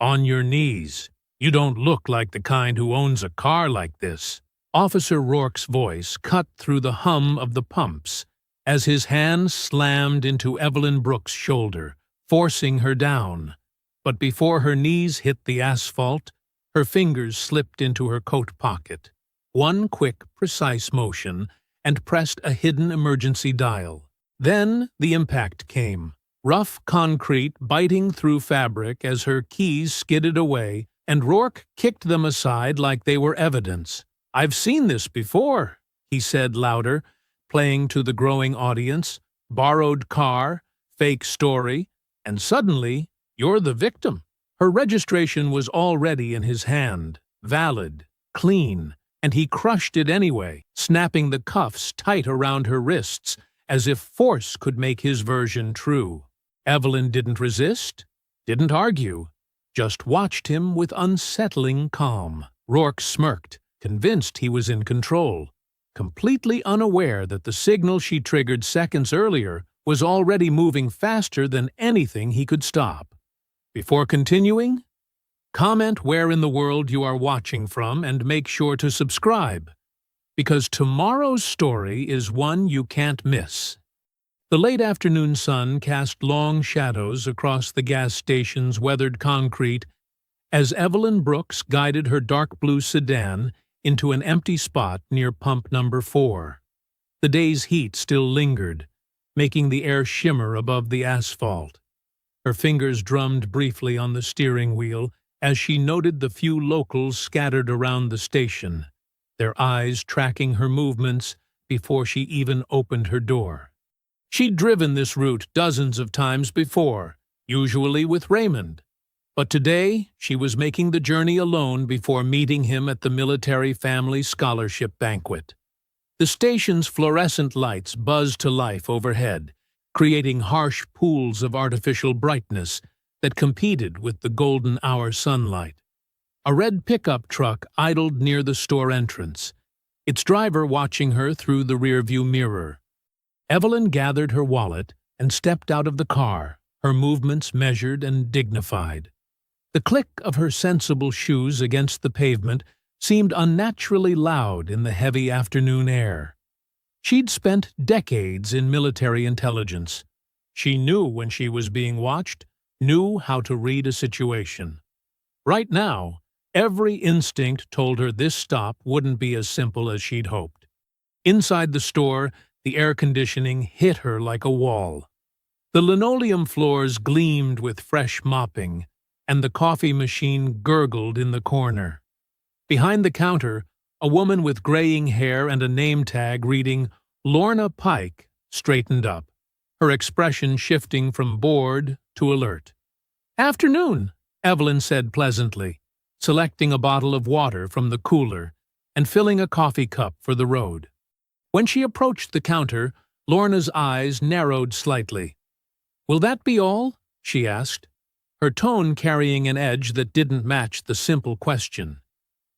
On your knees. You don't look like the kind who owns a car like this. Officer Rourke's voice cut through the hum of the pumps as his hand slammed into Evelyn Brooks' shoulder, forcing her down. But before her knees hit the asphalt, her fingers slipped into her coat pocket. One quick, precise motion, and pressed a hidden emergency dial. Then the impact came. Rough concrete biting through fabric as her keys skidded away, and Rourke kicked them aside like they were evidence. "I've seen this before," he said louder, playing to the growing audience. "Borrowed car, fake story, and suddenly you're the victim." Her registration was already in his hand, valid, clean, and he crushed it anyway, snapping the cuffs tight around her wrists as if force could make his version true. Evelyn didn't resist, didn't argue, just watched him with unsettling calm. Rourke smirked, convinced he was in control, completely unaware that the signal she triggered seconds earlier was already moving faster than anything he could stop. Before continuing, comment where in the world you are watching from and make sure to subscribe, because tomorrow's story is one you can't miss. The late afternoon sun cast long shadows across the gas station's weathered concrete as Evelyn Brooks guided her dark blue sedan into an empty spot near pump number 4. The day's heat still lingered, making the air shimmer above the asphalt. Her fingers drummed briefly on the steering wheel as she noted the few locals scattered around the station, their eyes tracking her movements before she even opened her door. She'd driven this route dozens of times before, usually with Raymond. But today, she was making the journey alone before meeting him at the military family scholarship banquet. The station's fluorescent lights buzzed to life overhead, creating harsh pools of artificial brightness that competed with the golden hour sunlight. A red pickup truck idled near the store entrance, its driver watching her through the rearview mirror. Evelyn gathered her wallet and stepped out of the car, her movements measured and dignified. The click of her sensible shoes against the pavement seemed unnaturally loud in the heavy afternoon air. She'd spent decades in military intelligence. She knew when she was being watched, knew how to read a situation. Right now, every instinct told her this stop wouldn't be as simple as she'd hoped. Inside the store, the air conditioning hit her like a wall. The linoleum floors gleamed with fresh mopping, and the coffee machine gurgled in the corner. Behind the counter, a woman with graying hair and a name tag reading Lorna Pike straightened up, her expression shifting from bored to alert. "Afternoon," Evelyn said pleasantly, selecting a bottle of water from the cooler and filling a coffee cup for the road. When she approached the counter, Lorna's eyes narrowed slightly. "Will that be all?" she asked, her tone carrying an edge that didn't match the simple question.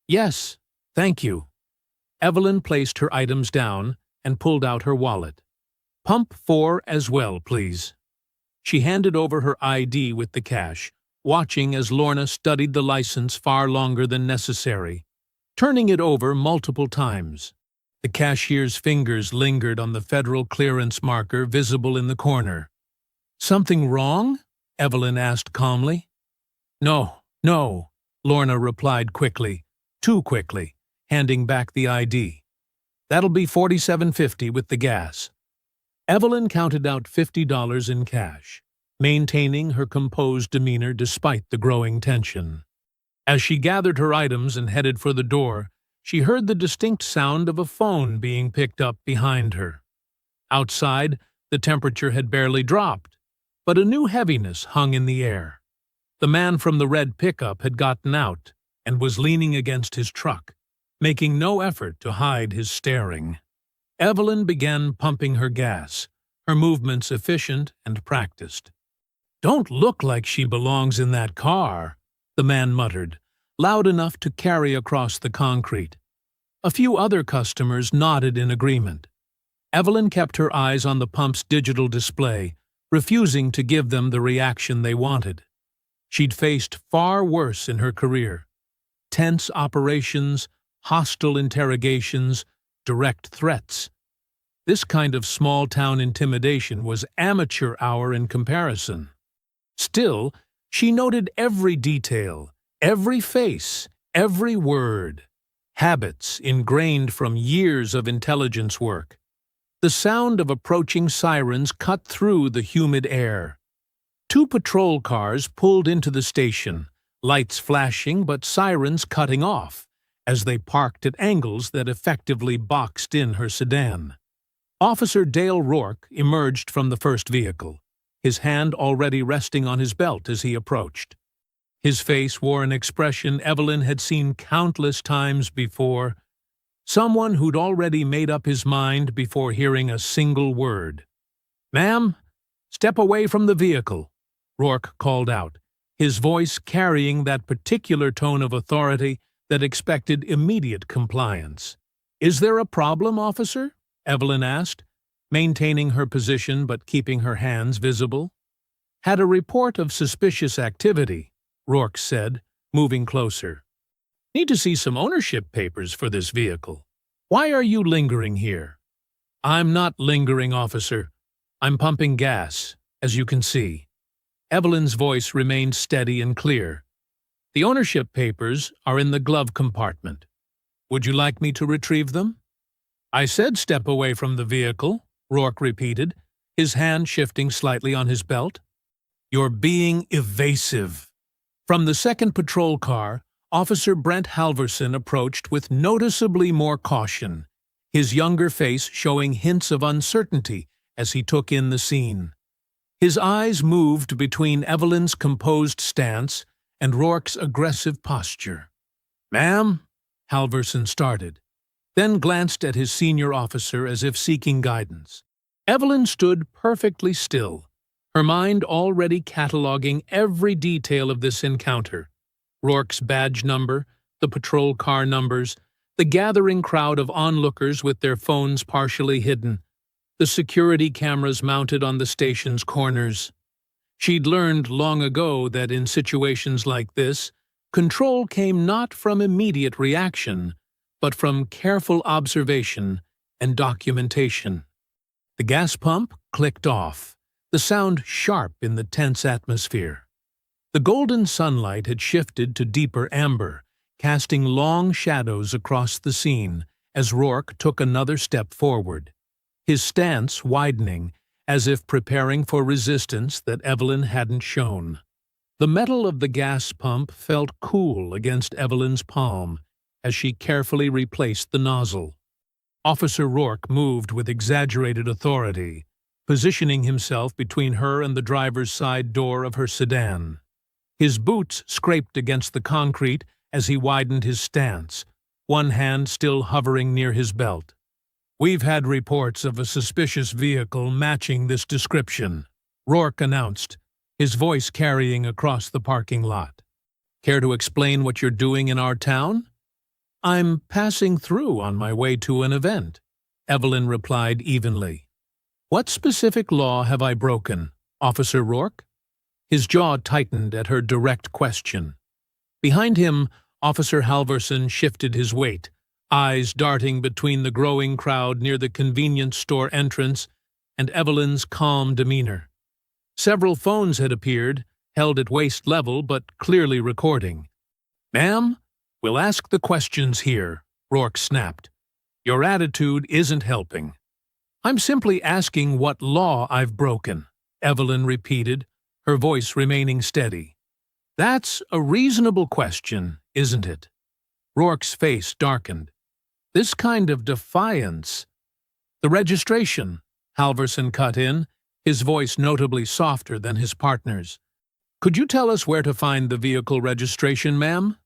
"Yes, thank you." Evelyn placed her items down and pulled out her wallet. "Pump 4 as well, please." She handed over her ID with the cash, watching as Lorna studied the license far longer than necessary, turning it over multiple times. The cashier's fingers lingered on the federal clearance marker visible in the corner. "Something wrong?" Evelyn asked calmly. No, Lorna replied quickly, too quickly, handing back the ID. "That'll be $47.50 with the gas." Evelyn counted out $50 in cash, maintaining her composed demeanor despite the growing tension. As she gathered her items and headed for the door, she heard the distinct sound of a phone being picked up behind her. Outside, the temperature had barely dropped, but a new heaviness hung in the air. The man from the red pickup had gotten out and was leaning against his truck, making no effort to hide his staring. Evelyn began pumping her gas, her movements efficient and practiced. "Don't look like she belongs in that car," the man muttered, loud enough to carry across the concrete. A few other customers nodded in agreement. Evelyn kept her eyes on the pump's digital display, refusing to give them the reaction they wanted. She'd faced far worse in her career. Tense operations, hostile interrogations, direct threats. This kind of small-town intimidation was amateur hour in comparison. Still, she noted every detail, every face, every word. Habits ingrained from years of intelligence work. The sound of approaching sirens cut through the humid air. 2 patrol cars pulled into the station, lights flashing but sirens cutting off, as they parked at angles that effectively boxed in her sedan. Officer Dale Rourke emerged from the first vehicle, his hand already resting on his belt as he approached. His face wore an expression Evelyn had seen countless times before, someone who'd already made up his mind before hearing a single word. "Ma'am, step away from the vehicle," Rourke called out, his voice carrying that particular tone of authority that expected immediate compliance. "Is there a problem, officer?" Evelyn asked, maintaining her position but keeping her hands visible. "Had a report of suspicious activity," Rourke said, moving closer. "Need to see some ownership papers for this vehicle. Why are you lingering here?" "I'm not lingering, officer. I'm pumping gas, as you can see." Evelyn's voice remained steady and clear. "The ownership papers are in the glove compartment. Would you like me to retrieve them?" "I said step away from the vehicle," Rourke repeated, his hand shifting slightly on his belt. "You're being evasive." From the second patrol car, Officer Brent Halverson approached with noticeably more caution, his younger face showing hints of uncertainty as he took in the scene. His eyes moved between Evelyn's composed stance and Rourke's aggressive posture. "Ma'am," Halverson started, then glanced at his senior officer as if seeking guidance. Evelyn stood perfectly still, her mind already cataloging every detail of this encounter. Rourke's badge number, the patrol car numbers, the gathering crowd of onlookers with their phones partially hidden, the security cameras mounted on the station's corners. She'd learned long ago that in situations like this, control came not from immediate reaction, but from careful observation and documentation. The gas pump clicked off, the sound sharp in the tense atmosphere. The golden sunlight had shifted to deeper amber, casting long shadows across the scene as Rourke took another step forward, his stance widening as if preparing for resistance that Evelyn hadn't shown. The metal of the gas pump felt cool against Evelyn's palm as she carefully replaced the nozzle. Officer Rourke moved with exaggerated authority, positioning himself between her and the driver's side door of her sedan. His boots scraped against the concrete as he widened his stance, one hand still hovering near his belt. "We've had reports of a suspicious vehicle matching this description," Rourke announced, his voice carrying across the parking lot. "Care to explain what you're doing in our town?" "I'm passing through on my way to an event," Evelyn replied evenly. "What specific law have I broken, Officer Rourke?" His jaw tightened at her direct question. Behind him, Officer Halverson shifted his weight, eyes darting between the growing crowd near the convenience store entrance and Evelyn's calm demeanor. Several phones had appeared, held at waist level but clearly recording. "Ma'am, we'll ask the questions here," Rourke snapped. "Your attitude isn't helping." "I'm simply asking what law I've broken," Evelyn repeated, her voice remaining steady. "That's a reasonable question, isn't it?" Rourke's face darkened. This kind of defiance— "The registration," Halverson cut in, his voice notably softer than his partner's. "Could you tell us where to find the vehicle registration, ma'am?"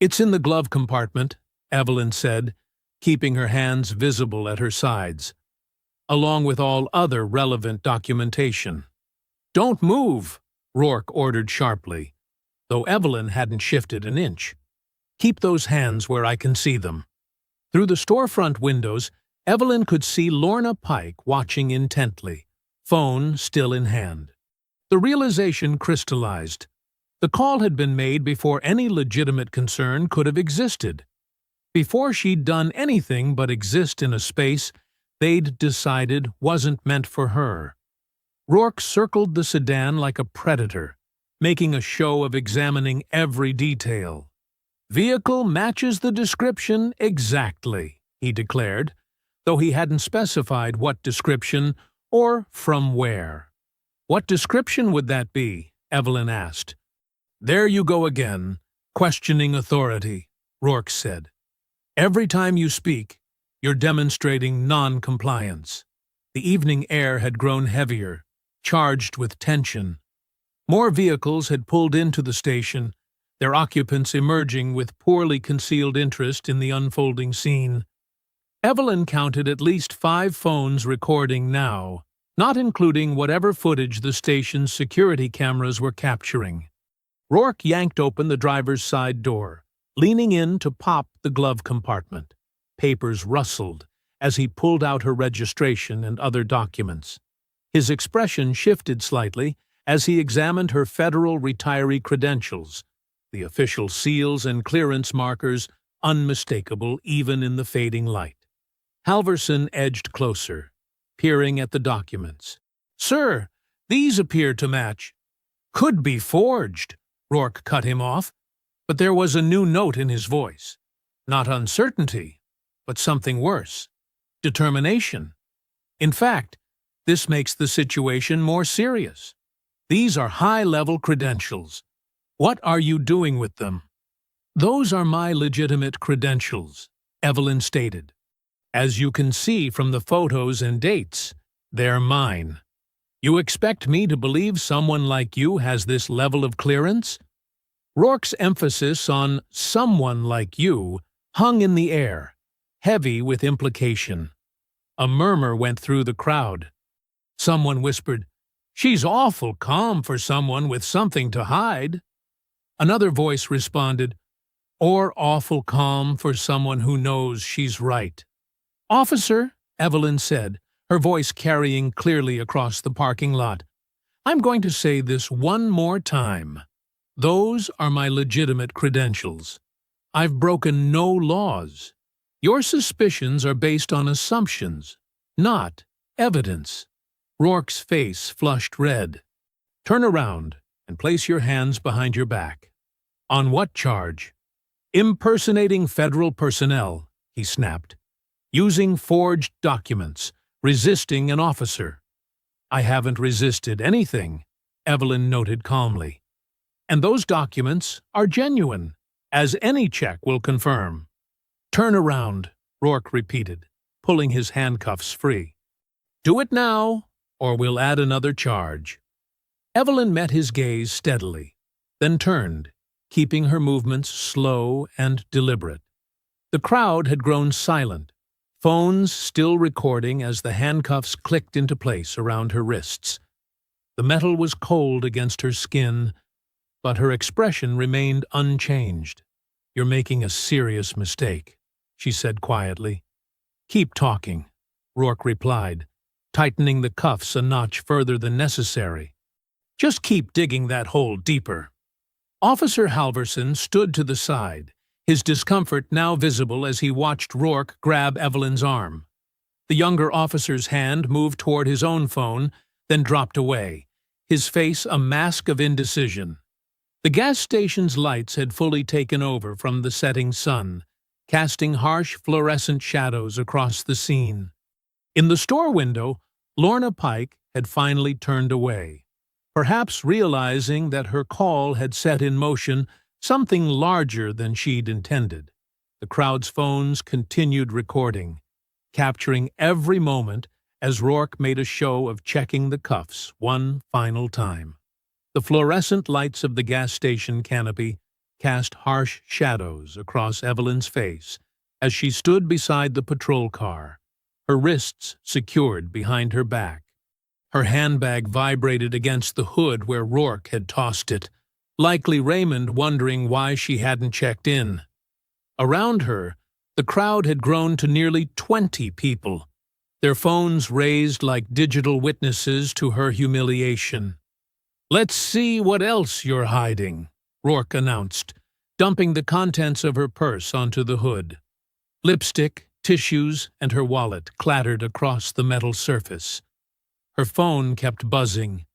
"It's in the glove compartment," Evelyn said, keeping her hands visible at her sides, along with all other relevant documentation. "Don't move," Rourke ordered sharply, though Evelyn hadn't shifted an inch. "Keep those hands where I can see them." Through the storefront windows, Evelyn could see Lorna Pike watching intently, phone still in hand. The realization crystallized. The call had been made before any legitimate concern could have existed. Before she'd done anything but exist in a space they'd decided wasn't meant for her. Rourke circled the sedan like a predator, making a show of examining every detail. "Vehicle matches the description exactly," he declared, though he hadn't specified what description or from where. "What description would that be?" Evelyn asked. "There you go again, questioning authority," Rourke said. "Every time you speak, you're demonstrating non-compliance." The evening air had grown heavier, charged with tension. More vehicles had pulled into the station, their occupants emerging with poorly concealed interest in the unfolding scene. Evelyn counted at least 5 phones recording now, not including whatever footage the station's security cameras were capturing. Rourke yanked open the driver's side door, leaning in to pop the glove compartment. Papers rustled as he pulled out her registration and other documents. His expression shifted slightly as he examined her federal retiree credentials, the official seals and clearance markers unmistakable even in the fading light. Halverson edged closer, peering at the documents. "Sir, these appear to match." "Could be forged," Rourke cut him off, but there was a new note in his voice. Not uncertainty, but something worse. Determination. "In fact, this makes the situation more serious. These are high-level credentials. What are you doing with them?" "Those are my legitimate credentials," Evelyn stated. "As you can see from the photos and dates, they're mine. You expect me to believe someone like you has this level of clearance?" Rourke's emphasis on "someone like you" hung in the air, heavy with implication. A murmur went through the crowd. Someone whispered, "She's awful calm for someone with something to hide." Another voice responded, "Or awful calm for someone who knows she's right." "Officer," Evelyn said, her voice carrying clearly across the parking lot, "I'm going to say this one more time. Those are my legitimate credentials. I've broken no laws. Your suspicions are based on assumptions, not evidence." Rourke's face flushed red. "Turn around and place your hands behind your back." "On what charge?" "Impersonating federal personnel," he snapped. "Using forged documents, resisting an officer." "I haven't resisted anything," Evelyn noted calmly. "And those documents are genuine, as any check will confirm." "Turn around," Rourke repeated, pulling his handcuffs free. "Do it now, or we'll add another charge." Evelyn met his gaze steadily, then turned, keeping her movements slow and deliberate. The crowd had grown silent, phones still recording as the handcuffs clicked into place around her wrists. The metal was cold against her skin, but her expression remained unchanged. "You're making a serious mistake," she said quietly. "Keep talking," Rourke replied, tightening the cuffs a notch further than necessary. "Just keep digging that hole deeper." Officer Halverson stood to the side, his discomfort now visible as he watched Rourke grab Evelyn's arm. The younger officer's hand moved toward his own phone, then dropped away, his face a mask of indecision. The gas station's lights had fully taken over from the setting sun, casting harsh fluorescent shadows across the scene. In the store window, Lorna Pike had finally turned away, perhaps realizing that her call had set in motion something larger than she'd intended. The crowd's phones continued recording, capturing every moment as Rourke made a show of checking the cuffs one final time. The fluorescent lights of the gas station canopy cast harsh shadows across Evelyn's face as she stood beside the patrol car, her wrists secured behind her back. Her handbag vibrated against the hood where Rourke had tossed it, likely Raymond wondering why she hadn't checked in. Around her, the crowd had grown to nearly 20 people, their phones raised like digital witnesses to her humiliation. "Let's see what else you're hiding," Rourke announced, dumping the contents of her purse onto the hood. Lipstick, tissues, and her wallet clattered across the metal surface. Her phone kept buzzing.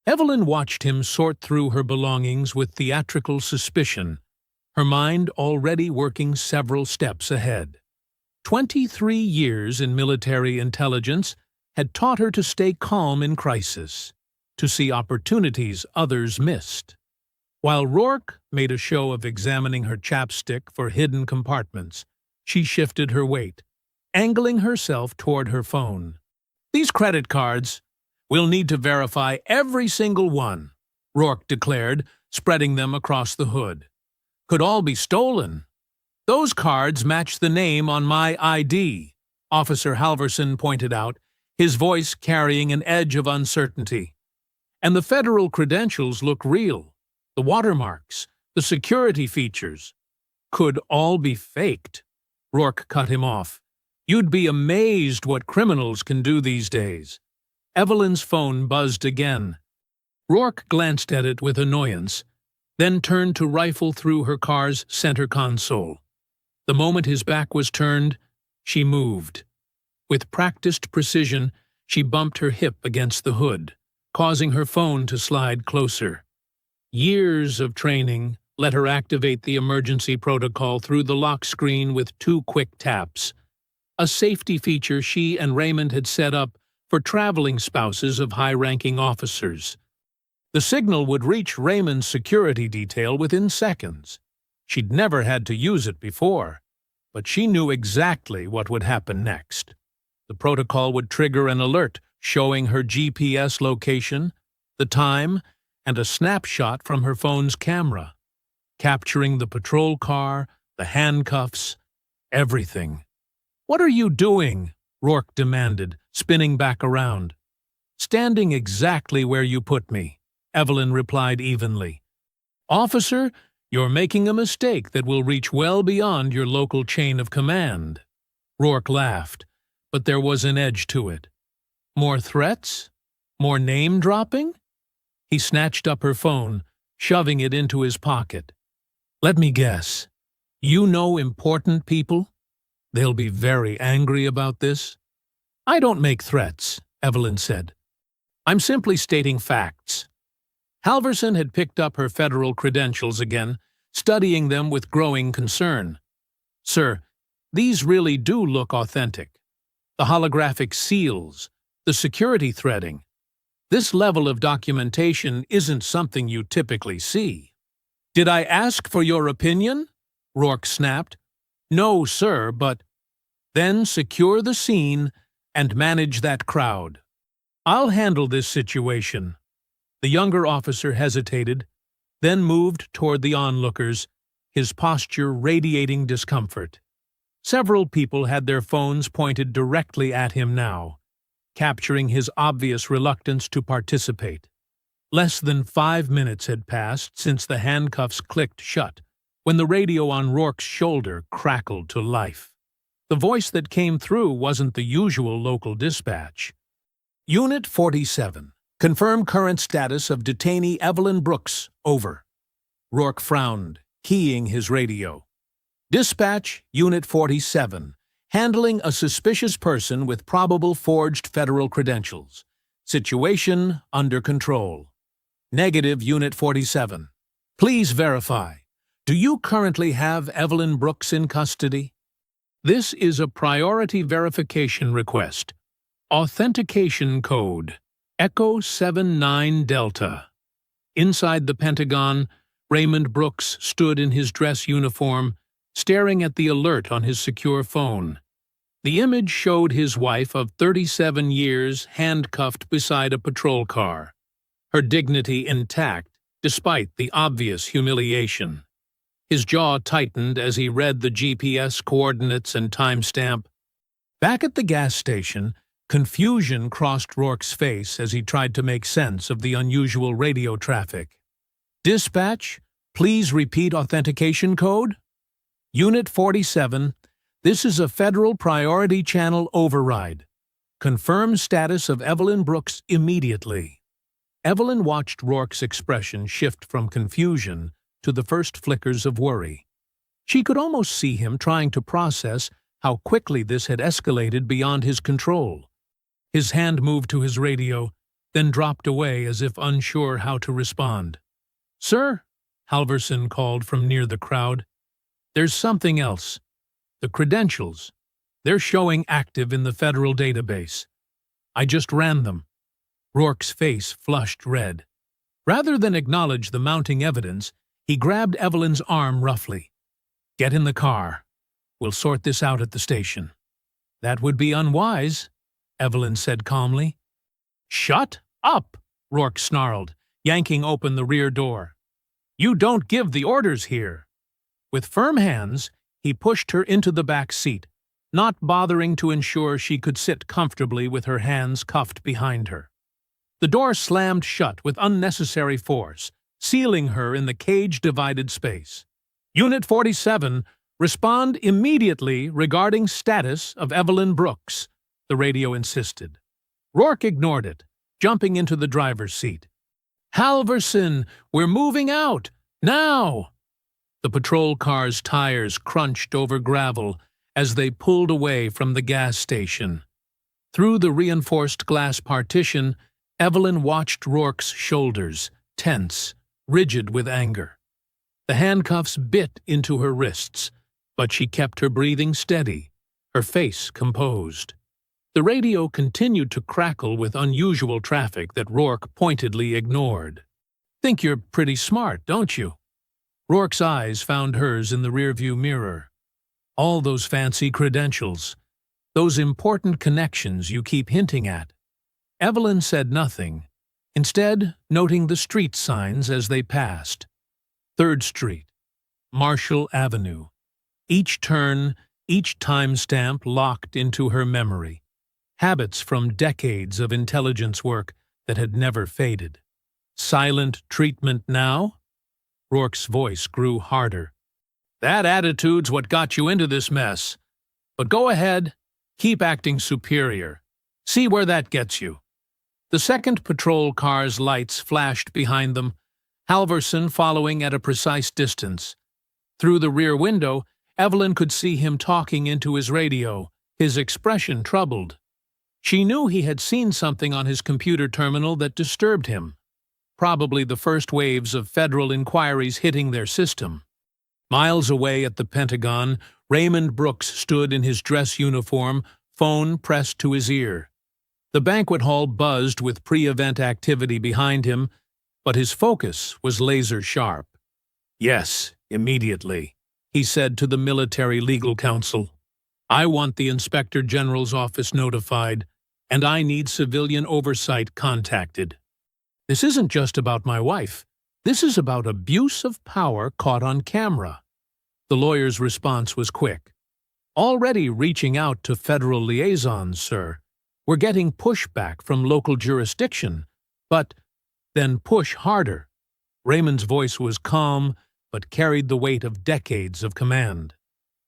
Evelyn watched him sort through her belongings with theatrical suspicion, her mind already working several steps ahead. 23 years in military intelligence had taught her to stay calm in crisis, to see opportunities others missed. While Rourke made a show of examining her chapstick for hidden compartments, she shifted her weight, angling herself toward her phone. "These credit cards, we'll need to verify every single one," Rourke declared, spreading them across the hood. "Could all be stolen." "Those cards match the name on my ID," Officer Halverson pointed out, his voice carrying an edge of uncertainty. "And the federal credentials look real. The watermarks, the security features. Could all be faked." Rourke cut him off. "You'd be amazed what criminals can do these days." Evelyn's phone buzzed again. Rourke glanced at it with annoyance, then turned to rifle through her car's center console. The moment his back was turned, she moved. With practiced precision, she bumped her hip against the hood, causing her phone to slide closer. Years of training let her activate the emergency protocol through the lock screen with 2 quick taps, a safety feature she and Raymond had set up for traveling spouses of high-ranking officers. The signal would reach Raymond's security detail within seconds. She'd never had to use it before, but she knew exactly what would happen next. The protocol would trigger an alert showing her GPS location, the time, and a snapshot from her phone's camera, capturing the patrol car, the handcuffs, everything. "What are you doing?" Rourke demanded, spinning back around. "Standing exactly where you put me," Evelyn replied evenly. "Officer, you're making a mistake that will reach well beyond your local chain of command." Rourke laughed, but there was an edge to it. "More threats? More name-dropping?" He snatched up her phone, shoving it into his pocket. "Let me guess. You know important people? They'll be very angry about this." "I don't make threats," Evelyn said. "I'm simply stating facts." Halverson had picked up her federal credentials again, studying them with growing concern. "Sir, these really do look authentic. The holographic seals, the security threading. This level of documentation isn't something you typically see." "Did I ask for your opinion?" Rourke snapped. "No, sir, but—" "Then secure the scene and manage that crowd. I'll handle this situation." The younger officer hesitated, then moved toward the onlookers, his posture radiating discomfort. Several people had their phones pointed directly at him now, capturing his obvious reluctance to participate. Less than 5 minutes had passed since the handcuffs clicked shut, when the radio on Rourke's shoulder crackled to life. The voice that came through wasn't the usual local dispatch. "Unit 47. Confirm current status of detainee Evelyn Brooks. Over." Rourke frowned, keying his radio. "Dispatch, Unit 47. Handling a suspicious person with probable forged federal credentials. Situation under control." "Negative, Unit 47. Please verify. Do you currently have Evelyn Brooks in custody?" "This is a priority verification request. Authentication code. Echo 79 Delta." Inside the Pentagon, Raymond Brooks stood in his dress uniform, staring at the alert on his secure phone. The image showed his wife of 37 years handcuffed beside a patrol car, her dignity intact despite the obvious humiliation. His jaw tightened as he read the GPS coordinates and timestamp. Back at the gas station, confusion crossed Rourke's face as he tried to make sense of the unusual radio traffic. "Dispatch, please repeat authentication code." "Unit 47, this is a federal priority channel override. Confirm status of Evelyn Brooks immediately." Evelyn watched Rourke's expression shift from confusion to the first flickers of worry. She could almost see him trying to process how quickly this had escalated beyond his control. His hand moved to his radio, then dropped away as if unsure how to respond. "Sir," Halverson called from near the crowd, "there's something else. The credentials. They're showing active in the federal database. I just ran them." Rourke's face flushed red. Rather than acknowledge the mounting evidence, he grabbed Evelyn's arm roughly. "Get in the car. We'll sort this out at the station." "That would be unwise," Evelyn said calmly. "Shut up!" Rourke snarled, yanking open the rear door. "You don't give the orders here." With firm hands, he pushed her into the back seat, not bothering to ensure she could sit comfortably with her hands cuffed behind her. The door slammed shut with unnecessary force, sealing her in the cage-divided space. "Unit 47, respond immediately regarding status of Evelyn Brooks," the radio insisted. Rourke ignored it, jumping into the driver's seat. "Halverson, we're moving out! Now!" The patrol car's tires crunched over gravel as they pulled away from the gas station. Through the reinforced glass partition, Evelyn watched Rourke's shoulders, tense, rigid with anger. The handcuffs bit into her wrists, but she kept her breathing steady, her face composed. The radio continued to crackle with unusual traffic that Rourke pointedly ignored. "Think you're pretty smart, don't you?" Rourke's eyes found hers in the rearview mirror. "All those fancy credentials, those important connections you keep hinting at." Evelyn said nothing, instead noting the street signs as they passed. 3rd Street, Marshall Avenue. Each turn, each timestamp locked into her memory. Habits from decades of intelligence work that had never faded. "Silent treatment now?" Rourke's voice grew harder. "That attitude's what got you into this mess. But go ahead, keep acting superior. See where that gets you." The second patrol car's lights flashed behind them, Halverson following at a precise distance. Through the rear window, Evelyn could see him talking into his radio, his expression troubled. She knew he had seen something on his computer terminal that disturbed him. Probably the first waves of federal inquiries hitting their system. Miles away at the Pentagon, Raymond Brooks stood in his dress uniform, phone pressed to his ear. The banquet hall buzzed with pre-event activity behind him, but his focus was laser-sharp. "Yes, immediately," he said to the military legal counsel. "I want the Inspector General's office notified, and I need civilian oversight contacted. This isn't just about my wife. This is about abuse of power caught on camera." The lawyer's response was quick. "Already reaching out to federal liaisons, sir. We're getting pushback from local jurisdiction, but then push harder." Raymond's voice was calm, but carried the weight of decades of command.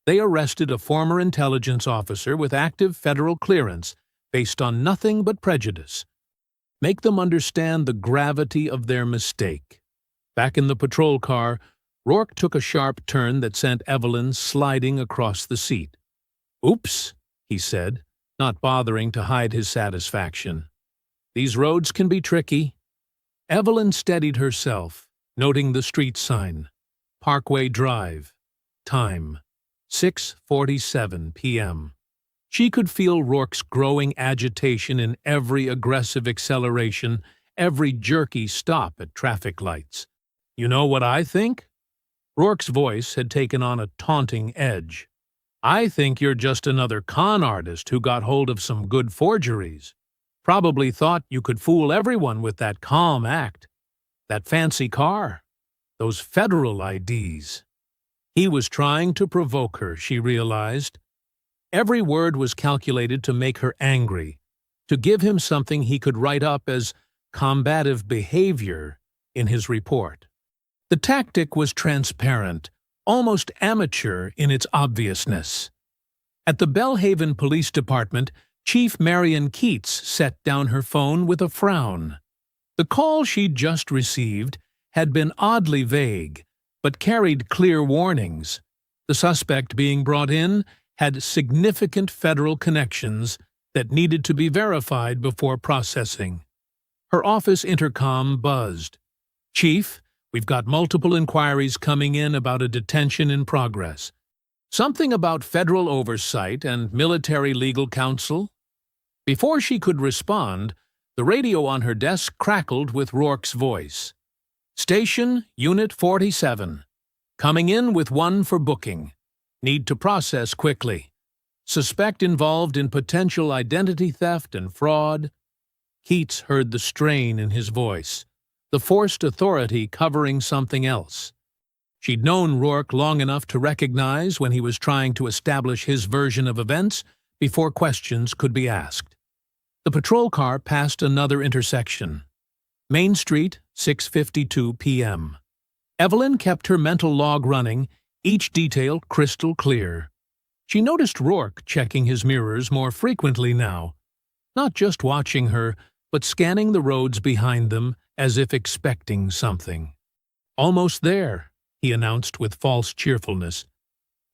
"They arrested a former intelligence officer with active federal clearance based on nothing but prejudice. Make them understand the gravity of their mistake." Back in the patrol car, Rourke took a sharp turn that sent Evelyn sliding across the seat. "Oops," he said, not bothering to hide his satisfaction. "These roads can be tricky." Evelyn steadied herself, noting the street sign. Parkway Drive. Time, 6:47 p.m. She could feel Rourke's growing agitation in every aggressive acceleration, every jerky stop at traffic lights. "You know what I think?" Rourke's voice had taken on a taunting edge. "I think you're just another con artist who got hold of some good forgeries. Probably thought you could fool everyone with that calm act, that fancy car, those federal IDs." He was trying to provoke her, she realized. Every word was calculated to make her angry, to give him something he could write up as combative behavior in his report. The tactic was transparent, almost amateur in its obviousness. At the Bellhaven Police Department, Chief Marion Keats set down her phone with a frown. The call she'd just received had been oddly vague, but carried clear warnings. The suspect being brought in had significant federal connections that needed to be verified before processing. Her office intercom buzzed. "Chief, we've got multiple inquiries coming in about a detention in progress. Something about federal oversight and military legal counsel?" Before she could respond, the radio on her desk crackled with Rourke's voice. "Station, Unit 47. Coming in with one for booking. Need to process quickly. Suspect involved in potential identity theft and fraud." Keats heard the strain in his voice, the forced authority covering something else. She'd known Rourke long enough to recognize when he was trying to establish his version of events before questions could be asked. The patrol car passed another intersection. Main Street, 6:52 p.m. Evelyn kept her mental log running, each detail crystal clear. She noticed Rourke checking his mirrors more frequently now, not just watching her, but scanning the roads behind them as if expecting something. "Almost there," he announced with false cheerfulness.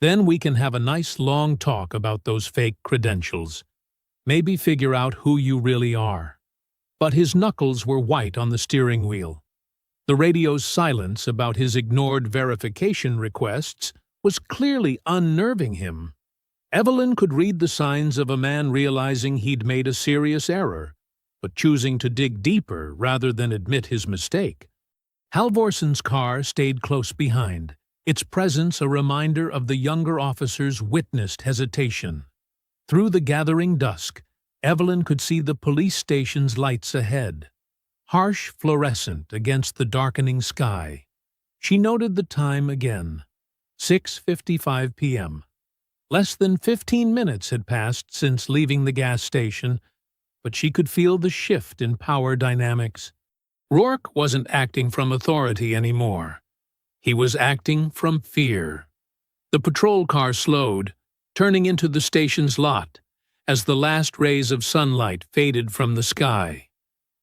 "Then we can have a nice long talk about those fake credentials. Maybe figure out who you really are." But his knuckles were white on the steering wheel. The radio's silence about his ignored verification requests was clearly unnerving him. Evelyn could read the signs of a man realizing he'd made a serious error, but choosing to dig deeper rather than admit his mistake. Halvorson's car stayed close behind, its presence a reminder of the younger officer's witnessed hesitation. Through the gathering dusk, Evelyn could see the police station's lights ahead, harsh fluorescent against the darkening sky. She noted the time again, 6:55 p.m. Less than 15 minutes had passed since leaving the gas station, but she could feel the shift in power dynamics. Rourke wasn't acting from authority anymore. He was acting from fear. The patrol car slowed, turning into the station's lot, as the last rays of sunlight faded from the sky.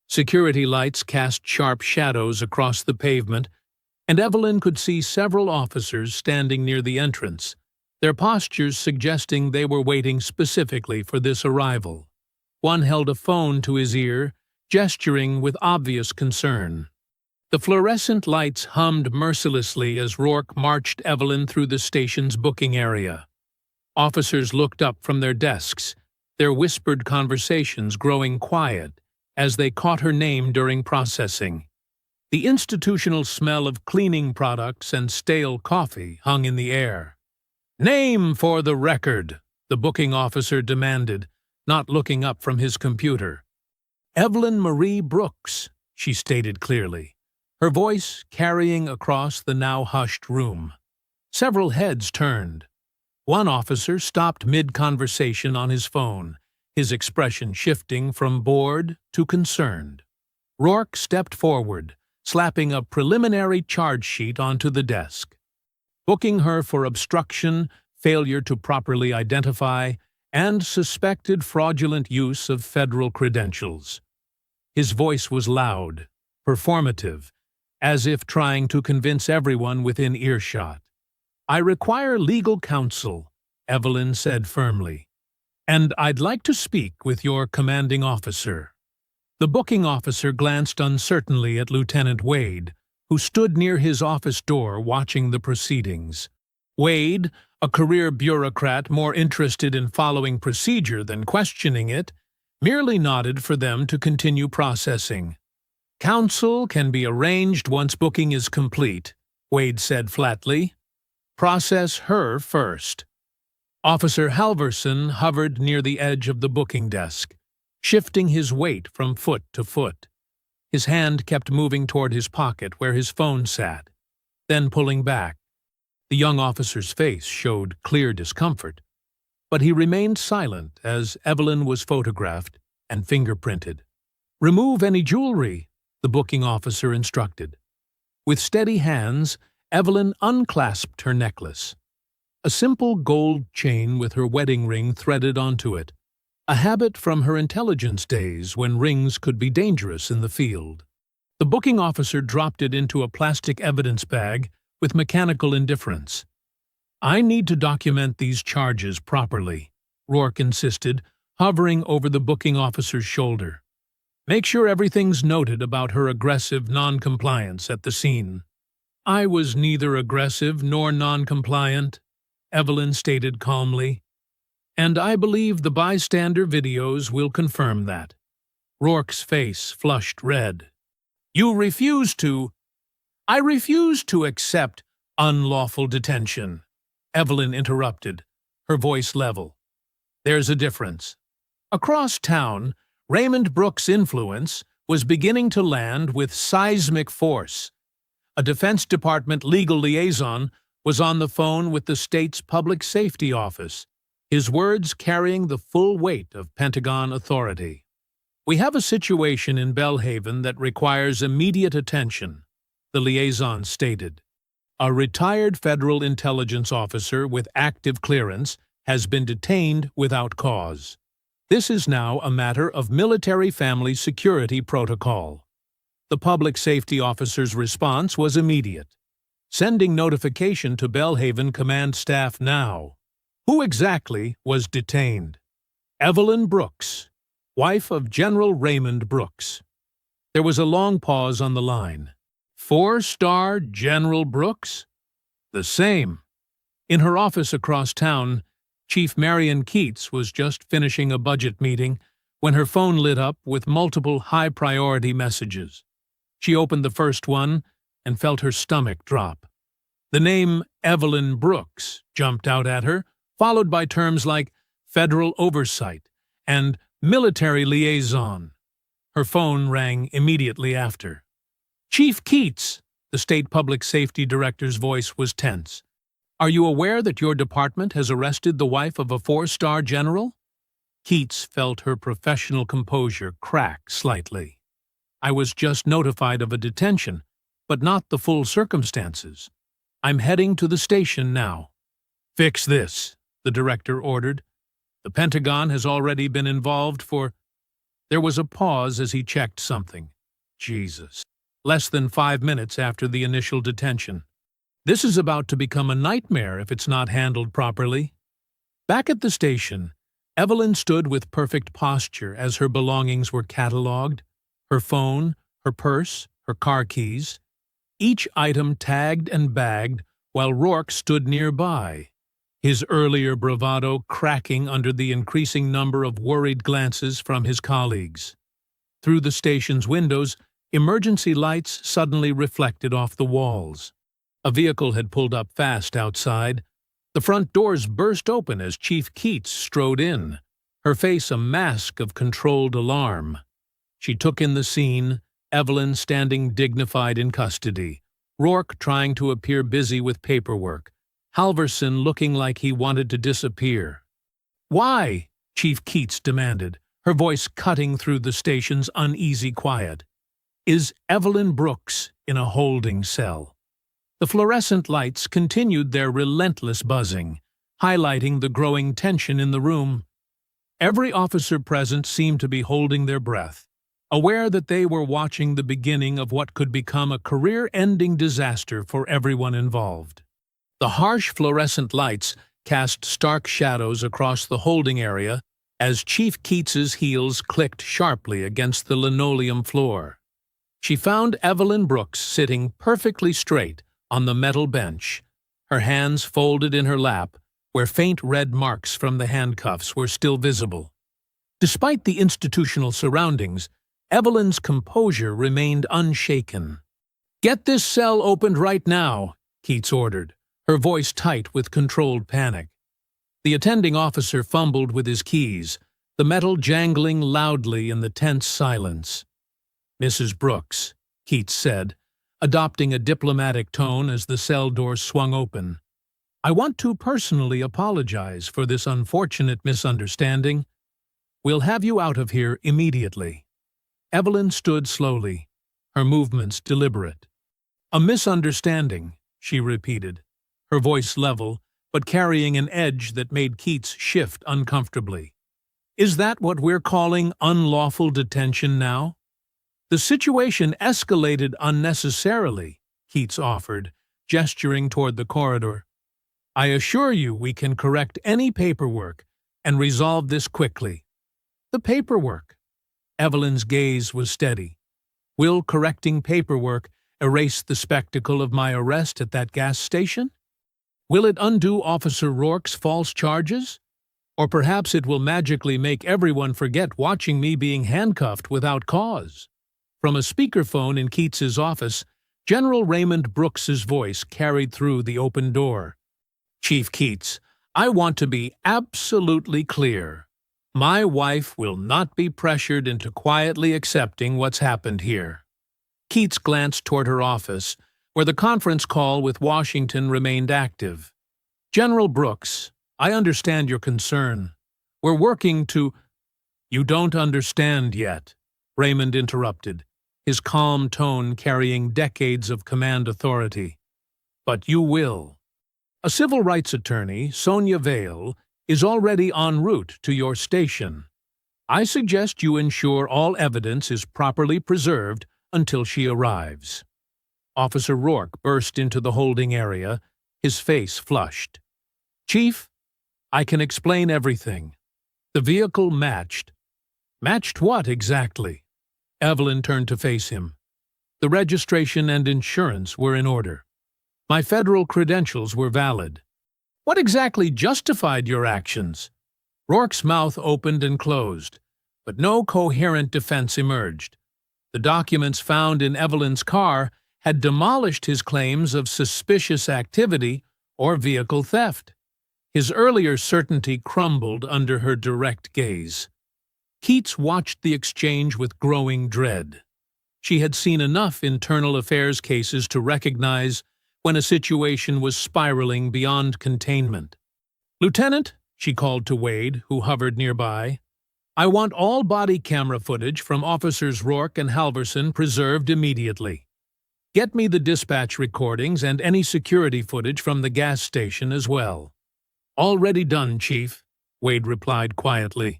Security lights cast sharp shadows across the pavement, and Evelyn could see several officers standing near the entrance, their postures suggesting they were waiting specifically for this arrival. One held a phone to his ear, gesturing with obvious concern. The fluorescent lights hummed mercilessly as Rourke marched Evelyn through the station's booking area. Officers looked up from their desks, their whispered conversations growing quiet as they caught her name during processing. The institutional smell of cleaning products and stale coffee hung in the air. "Name for the record," the booking officer demanded, not looking up from his computer. "Evelyn Marie Brooks," she stated clearly, her voice carrying across the now hushed room. Several heads turned. One officer stopped mid-conversation on his phone, his expression shifting from bored to concerned. Rourke stepped forward, slapping a preliminary charge sheet onto the desk. Booking her for obstruction, failure to properly identify, and suspected fraudulent use of federal credentials. His voice was loud, performative, as if trying to convince everyone within earshot. "I require legal counsel," Evelyn said firmly, "and I'd like to speak with your commanding officer." The booking officer glanced uncertainly at Lieutenant Wade, who stood near his office door watching the proceedings. Wade, a career bureaucrat more interested in following procedure than questioning it, merely nodded for them to continue processing. "Counsel can be arranged once booking is complete," Wade said flatly. "Process her first." Officer Halvorson hovered near the edge of the booking desk, shifting his weight from foot to foot. His hand kept moving toward his pocket where his phone sat, then pulling back. The young officer's face showed clear discomfort, but he remained silent as Evelyn was photographed and fingerprinted. "Remove any jewelry," the booking officer instructed. With steady hands, Evelyn unclasped her necklace. A simple gold chain with her wedding ring threaded onto it, a habit from her intelligence days when rings could be dangerous in the field. The booking officer dropped it into a plastic evidence bag with mechanical indifference. "I need to document these charges properly," Rourke insisted, hovering over the booking officer's shoulder. "Make sure everything's noted about her aggressive non-compliance at the scene." "I was neither aggressive nor non-compliant," Evelyn stated calmly. "And I believe the bystander videos will confirm that." Rourke's face flushed red. "You refuse to—" "I refuse to accept unlawful detention," Evelyn interrupted, her voice level. "There's a difference." Across town, Raymond Brooks' influence was beginning to land with seismic force. A Defense Department legal liaison was on the phone with the state's public safety office, his words carrying the full weight of Pentagon authority. "We have a situation in Belhaven that requires immediate attention," the liaison stated. "A retired federal intelligence officer with active clearance has been detained without cause. This is now a matter of military family security protocol." The public safety officer's response was immediate, sending notification to Belhaven command staff now. Who exactly was detained? Evelyn Brooks, wife of General Raymond Brooks. There was a long pause on the line. 4-star General Brooks? The same. In her office across town, Chief Marion Keats was just finishing a budget meeting when her phone lit up with multiple high-priority messages. She opened the first one and felt her stomach drop. The name Evelyn Brooks jumped out at her, followed by terms like federal oversight and military liaison. Her phone rang immediately after. "Chief Keats," the state public safety director's voice was tense. "Are you aware that your department has arrested the wife of a 4-star general?" Keats felt her professional composure crack slightly. "I was just notified of a detention, but not the full circumstances. I'm heading to the station now." "Fix this," the director ordered. "The Pentagon has already been involved for—" There was a pause as he checked something. Jesus. Less than 5 minutes after the initial detention. This is about to become a nightmare if it's not handled properly. Back at the station, Evelyn stood with perfect posture as her belongings were catalogued, her phone, her purse, her car keys, each item tagged and bagged while Rourke stood nearby, his earlier bravado cracking under the increasing number of worried glances from his colleagues. Through the station's windows, emergency lights suddenly reflected off the walls. A vehicle had pulled up fast outside. The front doors burst open as Chief Keats strode in, her face a mask of controlled alarm. She took in the scene, Evelyn standing dignified in custody, Rourke trying to appear busy with paperwork, Halverson looking like he wanted to disappear. "Why?" Chief Keats demanded, her voice cutting through the station's uneasy quiet. "Is Evelyn Brooks in a holding cell?" The fluorescent lights continued their relentless buzzing, highlighting the growing tension in the room. Every officer present seemed to be holding their breath, aware that they were watching the beginning of what could become a career-ending disaster for everyone involved. The harsh fluorescent lights cast stark shadows across the holding area as Chief Keats's heels clicked sharply against the linoleum floor. She found Evelyn Brooks sitting perfectly straight on the metal bench, her hands folded in her lap, where faint red marks from the handcuffs were still visible. Despite the institutional surroundings, Evelyn's composure remained unshaken. "Get this cell opened right now," Keats ordered, her voice tight with controlled panic. The attending officer fumbled with his keys, the metal jangling loudly in the tense silence. "Mrs. Brooks," Keats said, adopting a diplomatic tone as the cell door swung open, "I want to personally apologize for this unfortunate misunderstanding. We'll have you out of here immediately." Evelyn stood slowly, her movements deliberate. "A misunderstanding," she repeated, her voice level, but carrying an edge that made Keats shift uncomfortably. "Is that what we're calling unlawful detention now?" The situation escalated unnecessarily, Keats offered, gesturing toward the corridor. I assure you we can correct any paperwork and resolve this quickly. The paperwork. Evelyn's gaze was steady. Will correcting paperwork erase the spectacle of my arrest at that gas station? Will it undo Officer Rourke's false charges? Or perhaps it will magically make everyone forget watching me being handcuffed without cause? From a speakerphone in Keats's office, General Raymond Brooks's voice carried through the open door. Chief Keats, I want to be absolutely clear. My wife will not be pressured into quietly accepting what's happened here. Keats glanced toward her office, where the conference call with Washington remained active. General Brooks, I understand your concern. We're working to— You don't understand yet, Raymond interrupted, his calm tone carrying decades of command authority. But you will. A civil rights attorney, Sonia Vale, is already en route to your station. I suggest you ensure all evidence is properly preserved until she arrives. Officer Rourke burst into the holding area, his face flushed. Chief, I can explain everything. The vehicle matched. Matched what exactly? Evelyn turned to face him. The registration and insurance were in order. My federal credentials were valid. What exactly justified your actions? Rourke's mouth opened and closed, but no coherent defense emerged. The documents found in Evelyn's car had demolished his claims of suspicious activity or vehicle theft. His earlier certainty crumbled under her direct gaze. Keats watched the exchange with growing dread. She had seen enough internal affairs cases to recognize when a situation was spiraling beyond containment. Lieutenant, she called to Wade, who hovered nearby, I want all body camera footage from Officers Rourke and Halverson preserved immediately. Get me the dispatch recordings and any security footage from the gas station as well. Already done, Chief, Wade replied quietly.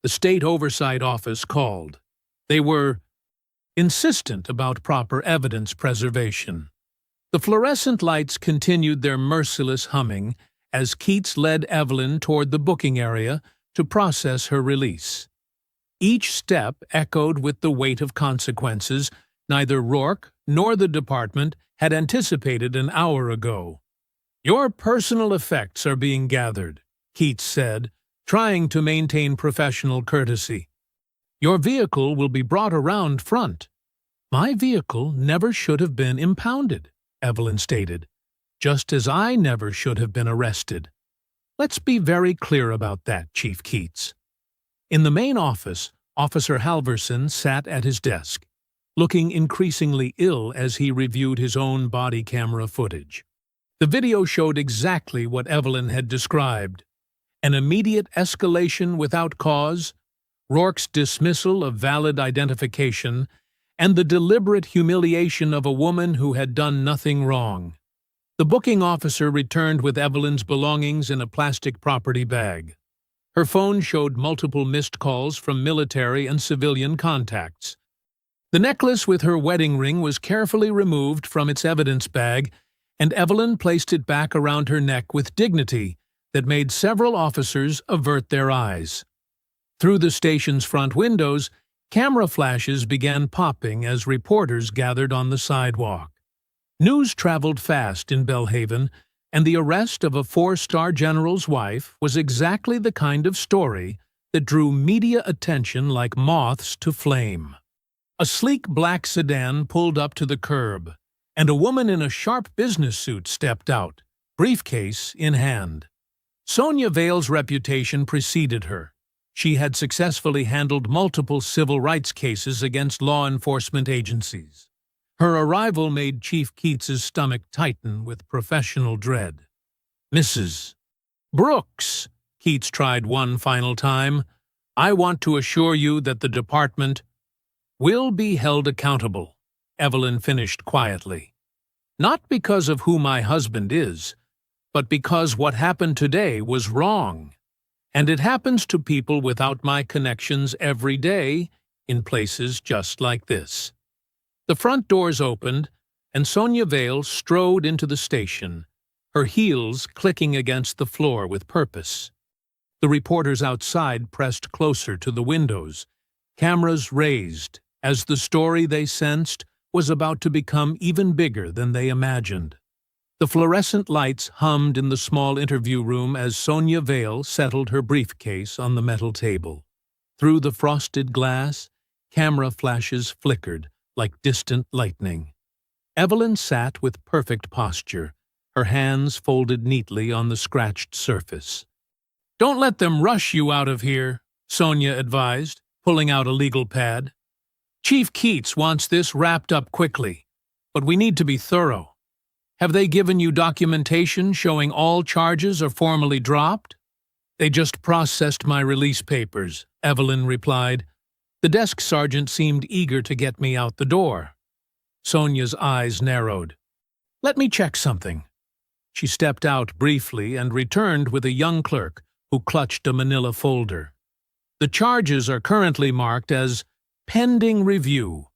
The State Oversight Office called. They were insistent about proper evidence preservation. The fluorescent lights continued their merciless humming as Keats led Evelyn toward the booking area to process her release. Each step echoed with the weight of consequences neither Rourke nor the department had anticipated an hour ago. Your personal effects are being gathered, Keats said, trying to maintain professional courtesy. Your vehicle will be brought around front. My vehicle never should have been impounded, Evelyn stated, just as I never should have been arrested. Let's be very clear about that, Chief Keats. In the main office, Officer Halverson sat at his desk, looking increasingly ill as he reviewed his own body camera footage. The video showed exactly what Evelyn had described: an immediate escalation without cause, Rourke's dismissal of valid identification, and the deliberate humiliation of a woman who had done nothing wrong. The booking officer returned with Evelyn's belongings in a plastic property bag. Her phone showed multiple missed calls from military and civilian contacts. The necklace with her wedding ring was carefully removed from its evidence bag, and Evelyn placed it back around her neck with dignity that made several officers avert their eyes. Through the station's front windows, camera flashes began popping as reporters gathered on the sidewalk. News traveled fast in Belhaven, and the arrest of a four-star general's wife was exactly the kind of story that drew media attention like moths to flame. A sleek black sedan pulled up to the curb, and a woman in a sharp business suit stepped out, briefcase in hand. Sonia Vale's reputation preceded her. She had successfully handled multiple civil rights cases against law enforcement agencies. Her arrival made Chief Keats's stomach tighten with professional dread. Mrs. Brooks, Keats tried one final time, I want to assure you that the department will be held accountable, Evelyn finished quietly. Not because of who my husband is, but because what happened today was wrong. And it happens to people without my connections every day, in places just like this. The front doors opened, and Sonia Vale strode into the station, her heels clicking against the floor with purpose. The reporters outside pressed closer to the windows, cameras raised, as the story they sensed was about to become even bigger than they imagined. The fluorescent lights hummed in the small interview room as Sonia Vale settled her briefcase on the metal table. Through the frosted glass, camera flashes flickered like distant lightning. Evelyn sat with perfect posture, her hands folded neatly on the scratched surface. "Don't let them rush you out of here," Sonia advised, pulling out a legal pad. "Chief Keats wants this wrapped up quickly, but we need to be thorough. Have they given you documentation showing all charges are formally dropped?" "They just processed my release papers," Evelyn replied. "The desk sergeant seemed eager to get me out the door." Sonia's eyes narrowed. "Let me check something." She stepped out briefly and returned with a young clerk who clutched a manila folder. "The charges are currently marked as pending review,"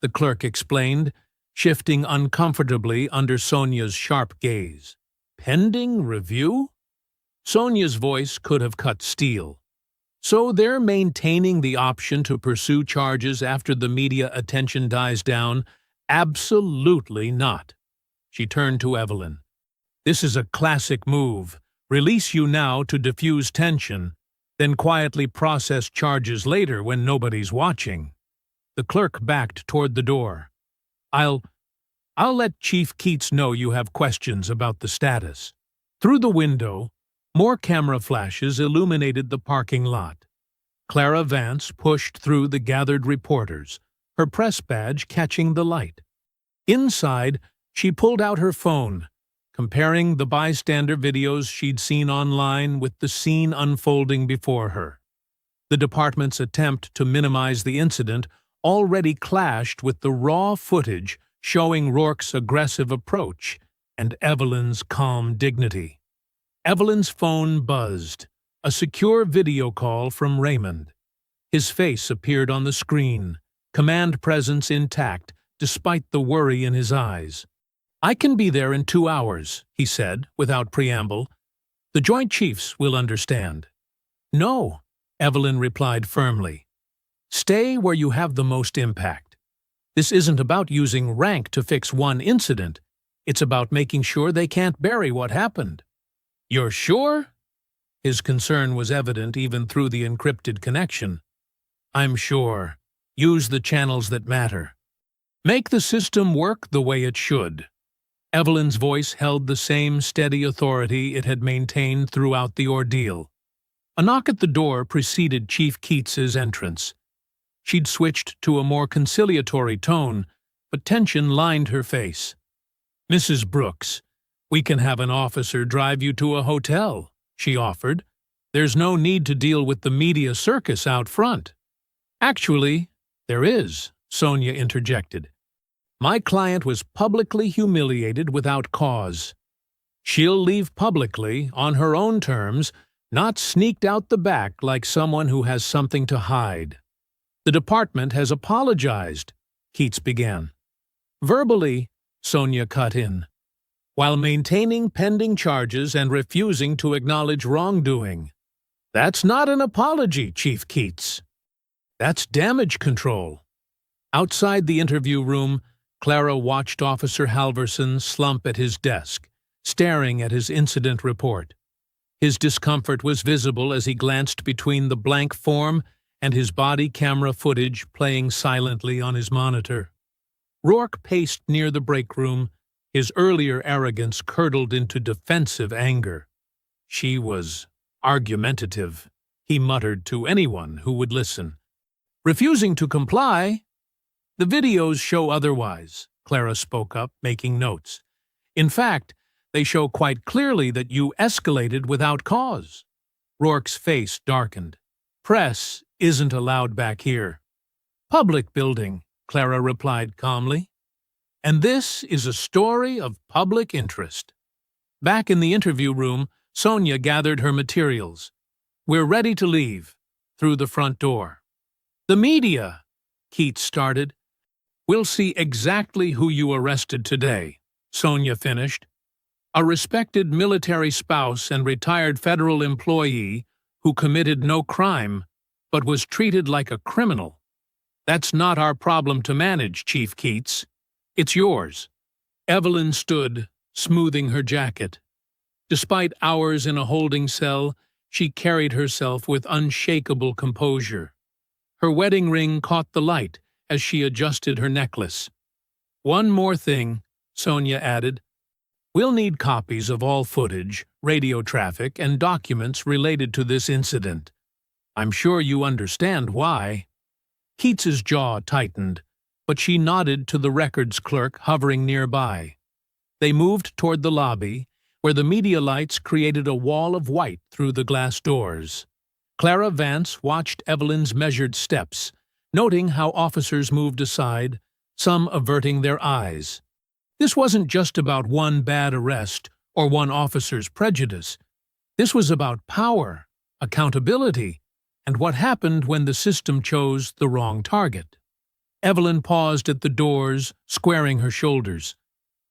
the clerk explained, shifting uncomfortably under Sonia's sharp gaze. "Pending review?" Sonia's voice could have cut steel. "So they're maintaining the option to pursue charges after the media attention dies down?" "Absolutely not." She turned to Evelyn. "This is a classic move. Release you now to diffuse tension, then quietly process charges later when nobody's watching." The clerk backed toward the door. I'll let Chief Keats know you have questions about the status." Through the window, more camera flashes illuminated the parking lot. Clara Vance pushed through the gathered reporters, her press badge catching the light. Inside, she pulled out her phone, comparing the bystander videos she'd seen online with the scene unfolding before her. The department's attempt to minimize the incident already clashed with the raw footage showing Rourke's aggressive approach and Evelyn's calm dignity. Evelyn's phone buzzed, a secure video call from Raymond. His face appeared on the screen, command presence intact despite the worry in his eyes. "I can be there in 2 hours," he said, without preamble. "The Joint Chiefs will understand." "No," Evelyn replied firmly. "Stay where you have the most impact. This isn't about using rank to fix one incident. It's about making sure they can't bury what happened." "You're sure?" His concern was evident even through the encrypted connection. "I'm sure. Use the channels that matter. Make the system work the way it should." Evelyn's voice held the same steady authority it had maintained throughout the ordeal. A knock at the door preceded Chief Keats's entrance. She'd switched to a more conciliatory tone, but tension lined her face. "Mrs. Brooks, we can have an officer drive you to a hotel," she offered. "There's no need to deal with the media circus out front." "Actually, there is," Sonia interjected. "My client was publicly humiliated without cause. She'll leave publicly, on her own terms, not sneaked out the back like someone who has something to hide." "The department has apologized," Keats began. "Verbally," Sonia cut in, "while maintaining pending charges and refusing to acknowledge wrongdoing. That's not an apology, Chief Keats. That's damage control." Outside the interview room, Clara watched Officer Halverson slump at his desk, staring at his incident report. His discomfort was visible as he glanced between the blank form and his body camera footage playing silently on his monitor. Rourke paced near the break room, his earlier arrogance curdled into defensive anger. "She was argumentative," he muttered to anyone who would listen. "Refusing to comply?" "The videos show otherwise," Clara spoke up, making notes. "In fact, they show quite clearly that you escalated without cause." Rourke's face darkened. "Press isn't allowed back here." "Public building," Clara replied calmly. "And this is a story of public interest." Back in the interview room, Sonia gathered her materials. "We're ready to leave," through the front door. "The media!" Keats started. "We'll see exactly who you arrested today," Sonia finished. "A respected military spouse and retired federal employee who committed no crime, but was treated like a criminal. That's not our problem to manage, Chief Keats. It's yours." Evelyn stood, smoothing her jacket. Despite hours in a holding cell, she carried herself with unshakable composure. Her wedding ring caught the light as she adjusted her necklace. "One more thing," Sonia added. "We'll need copies of all footage, radio traffic, and documents related to this incident. I'm sure you understand why." Keats's jaw tightened, but she nodded to the records clerk hovering nearby. They moved toward the lobby, where the media lights created a wall of white through the glass doors. Clara Vance watched Evelyn's measured steps, noting how officers moved aside, some averting their eyes. This wasn't just about one bad arrest or one officer's prejudice. This was about power, accountability, and what happened when the system chose the wrong target. Evelyn paused at the doors, squaring her shoulders.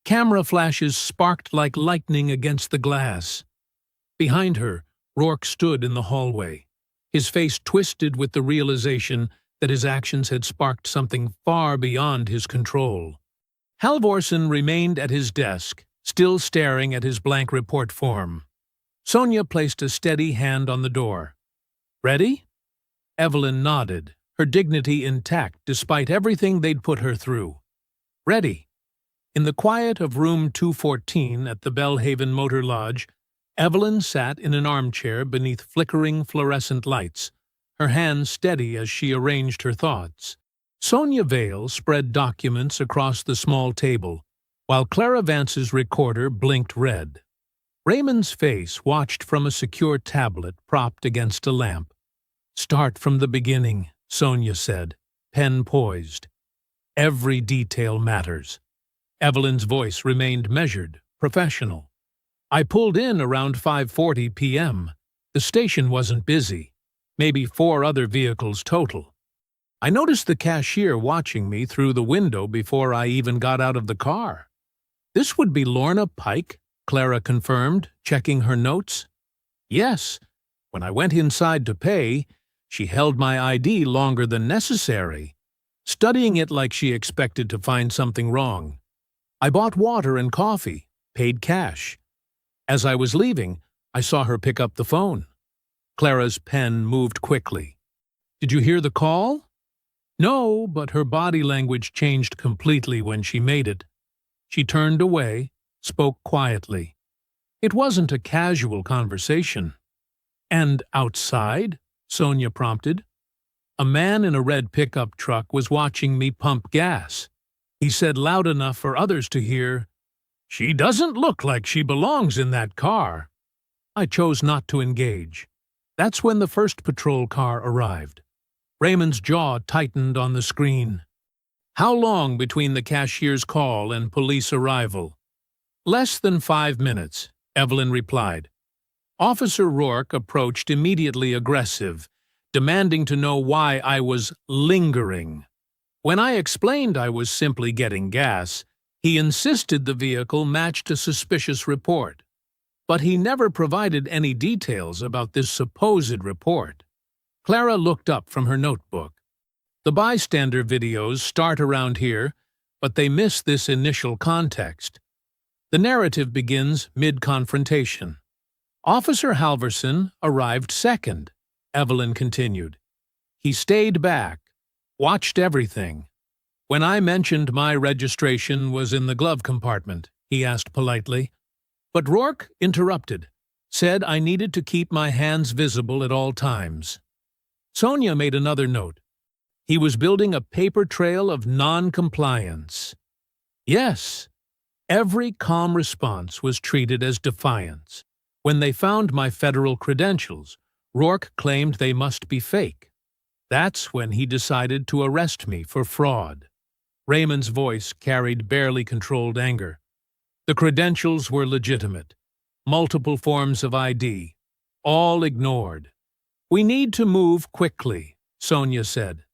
Camera flashes sparked like lightning against the glass. Behind her, Rourke stood in the hallway, his face twisted with the realization that his actions had sparked something far beyond his control. Halvorsen remained at his desk, still staring at his blank report form. Sonia placed a steady hand on the door. "Ready?" Evelyn nodded, her dignity intact despite everything they'd put her through. "Ready." In the quiet of room 214 at the Belhaven Motor Lodge, Evelyn sat in an armchair beneath flickering fluorescent lights, her hands steady as she arranged her thoughts. Sonia Vale spread documents across the small table, while Clara Vance's recorder blinked red. Raymond's face watched from a secure tablet propped against a lamp. "Start from the beginning," Sonia said, pen poised. "Every detail matters." Evelyn's voice remained measured, professional. "I pulled in around 5:40 p.m. The station wasn't busy. Maybe 4 other vehicles total. I noticed the cashier watching me through the window before I even got out of the car." "This would be Lorna Pike," Clara confirmed, checking her notes. "Yes. When I went inside to pay, she held my ID longer than necessary, studying it like she expected to find something wrong. I bought water and coffee, paid cash. As I was leaving, I saw her pick up the phone." Clara's pen moved quickly. "Did you hear the call?" "No, but her body language changed completely when she made it. She turned away, spoke quietly. It wasn't a casual conversation." "And outside?" Sonia prompted. "A man in a red pickup truck was watching me pump gas. He said loud enough for others to hear, 'She doesn't look like she belongs in that car.' I chose not to engage. That's when the first patrol car arrived." Raymond's jaw tightened on the screen. "How long between the cashier's call and police arrival?" "Less than 5 minutes," Evelyn replied. Officer Rourke approached immediately aggressive, demanding to know why I was lingering. When I explained I was simply getting gas, he insisted the vehicle matched a suspicious report. But he never provided any details about this supposed report. Clara looked up from her notebook. "The bystander videos start around here, but they miss this initial context. The narrative begins mid-confrontation. Officer Halvorsen arrived second," Evelyn continued. "He stayed back, watched everything. When I mentioned my registration was in the glove compartment, he asked politely. But Rourke interrupted, said I needed to keep my hands visible at all times." Sonia made another note. "He was building a paper trail of non-compliance." Yes, every calm response was treated as defiance. When they found my federal credentials, Rourke claimed they must be fake. That's when he decided to arrest me for fraud. Raymond's voice carried barely controlled anger. The credentials were legitimate. Multiple forms of ID. All ignored. "We need to move quickly," Sonia said.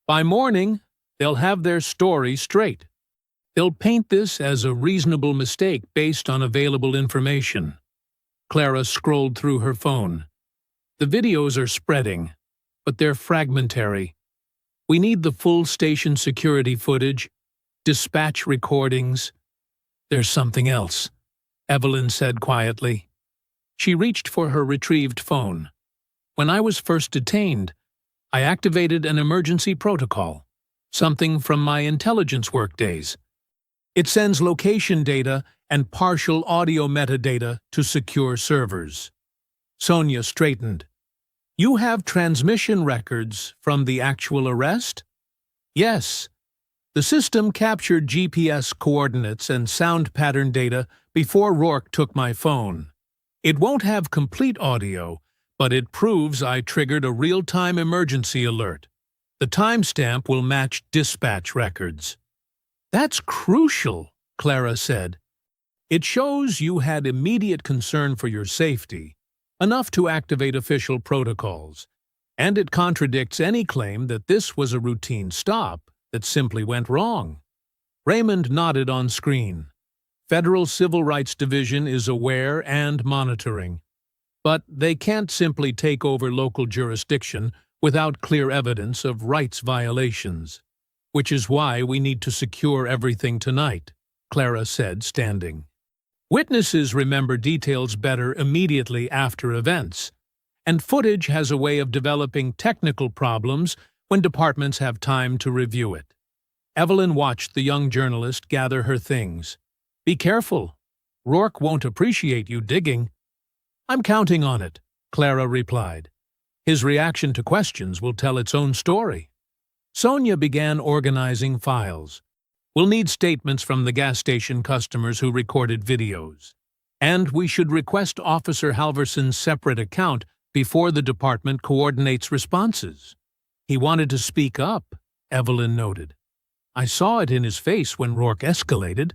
"By morning, they'll have their story straight. They'll paint this as a reasonable mistake based on available information. Clara scrolled through her phone. The videos are spreading, but they're fragmentary. We need the full station security footage, dispatch recordings. There's something else, Evelyn said quietly. She reached for her retrieved phone. When I was first detained, I activated an emergency protocol, something from my intelligence work days. It sends location data and partial audio metadata to secure servers. Sonia straightened. You have transmission records from the actual arrest? Yes. The system captured GPS coordinates and sound pattern data before Rourke took my phone. It won't have complete audio, but it proves I triggered a real-time emergency alert. The timestamp will match dispatch records. That's crucial, Clara said. It shows you had immediate concern for your safety, enough to activate official protocols, and it contradicts any claim that this was a routine stop that simply went wrong. Raymond nodded on screen. Federal Civil Rights Division is aware and monitoring, but they can't simply take over local jurisdiction without clear evidence of rights violations, which is why we need to secure everything tonight, Clara said, standing. Witnesses remember details better immediately after events, and footage has a way of developing technical problems when departments have time to review it. Evelyn watched the young journalist gather her things. Be careful. Rourke won't appreciate you digging. I'm counting on it, Clara replied. His reaction to questions will tell its own story. Sonia began organizing files. We'll need statements from the gas station customers who recorded videos. And we should request Officer Halverson's separate account before the department coordinates responses. He wanted to speak up, Evelyn noted. I saw it in his face when Rourke escalated.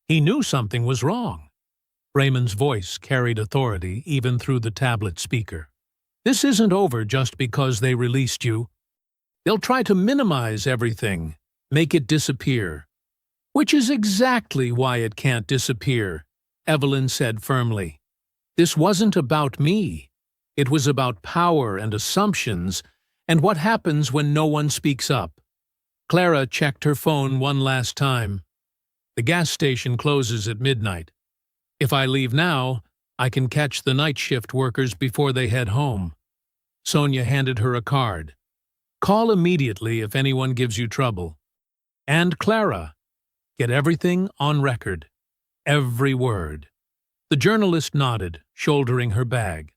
He knew something was wrong. Raymond's voice carried authority even through the tablet speaker. This isn't over just because they released you. They'll try to minimize everything, make it disappear. Which is exactly why it can't disappear, Evelyn said firmly. This wasn't about me. It was about power and assumptions and what happens when no one speaks up. Clara checked her phone one last time. The gas station closes at midnight. If I leave now, I can catch the night shift workers before they head home. Sonia handed her a card. Call immediately if anyone gives you trouble. And Clara, get everything on record. Every word. The journalist nodded, shouldering her bag.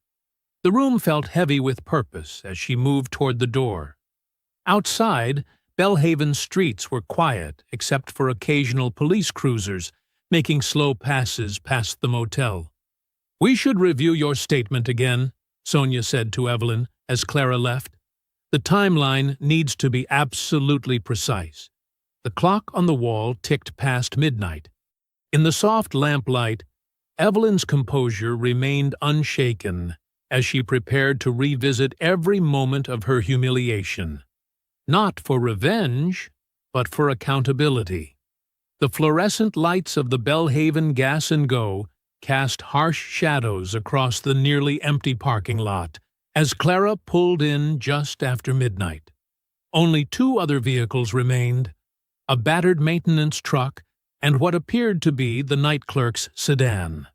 The room felt heavy with purpose as she moved toward the door. Outside, Bellhaven's streets were quiet except for occasional police cruisers making slow passes past the motel. We should review your statement again, Sonia said to Evelyn as Clara left. The timeline needs to be absolutely precise. The clock on the wall ticked past midnight. In the soft lamplight, Evelyn's composure remained unshaken as she prepared to revisit every moment of her humiliation. Not for revenge, but for accountability. The fluorescent lights of the Bellhaven Gas and Go cast harsh shadows across the nearly empty parking lot as Clara pulled in just after midnight. Only two other vehicles remained, a battered maintenance truck and what appeared to be the night clerk's sedan.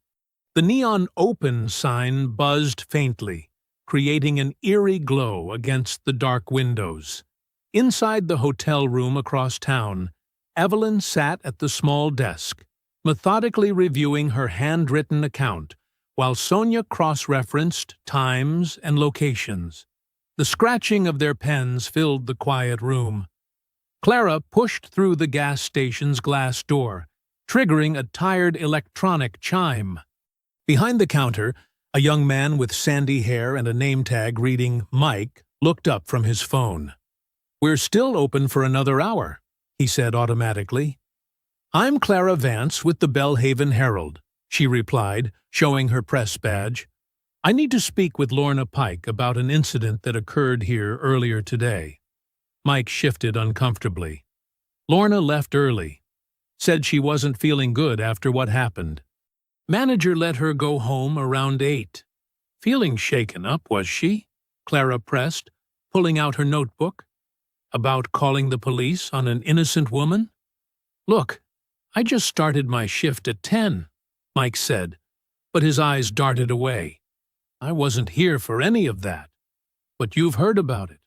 The neon open sign buzzed faintly, creating an eerie glow against the dark windows. Inside the hotel room across town, Evelyn sat at the small desk, methodically reviewing her handwritten account, while Sonia cross-referenced times and locations. The scratching of their pens filled the quiet room. Clara pushed through the gas station's glass door, triggering a tired electronic chime. Behind the counter, a young man with sandy hair and a name tag reading Mike looked up from his phone. We're still open for another hour, he said automatically. I'm Clara Vance with the Bellhaven Herald, she replied, showing her press badge. I need to speak with Lorna Pike about an incident that occurred here earlier today. Mike shifted uncomfortably. Lorna left early. Said she wasn't feeling good after what happened. Manager let her go home around 8. Feeling shaken up, was she? Clara pressed, pulling out her notebook. About calling the police on an innocent woman? Look, I just started my shift at 10, Mike said, but his eyes darted away. I wasn't here for any of that. But you've heard about it.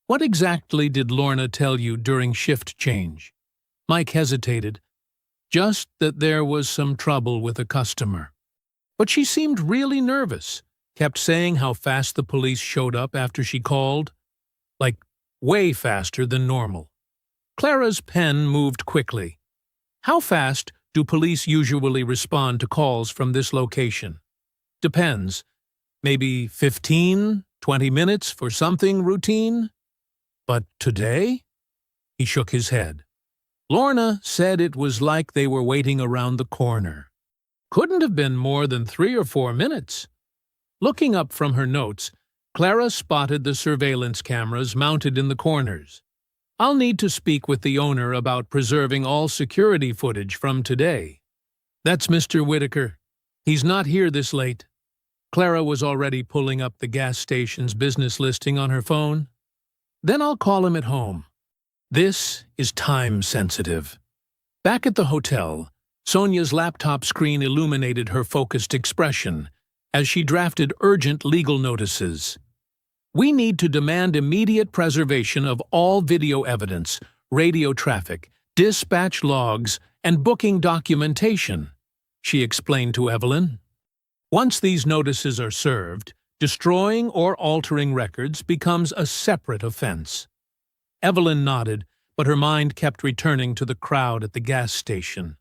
What exactly did Lorna tell you during shift change? Mike hesitated. Just that there was some trouble with a customer. But she seemed really nervous, kept saying how fast the police showed up after she called. Like, way faster than normal. Clara's pen moved quickly. How fast do police usually respond to calls from this location? Depends. Maybe 15, 20 minutes for something routine? But today? He shook his head. Lorna said it was like they were waiting around the corner. Couldn't have been more than 3 or 4 minutes. Looking up from her notes, Clara spotted the surveillance cameras mounted in the corners. I'll need to speak with the owner about preserving all security footage from today. That's Mr. Whitaker. He's not here this late. Clara was already pulling up the gas station's business listing on her phone. Then I'll call him at home. This is time-sensitive. Back at the hotel, Sonia's laptop screen illuminated her focused expression as she drafted urgent legal notices. We need to demand immediate preservation of all video evidence, radio traffic, dispatch logs, and booking documentation, she explained to Evelyn. Once these notices are served, destroying or altering records becomes a separate offense. Evelyn nodded, but her mind kept returning to the crowd at the gas station.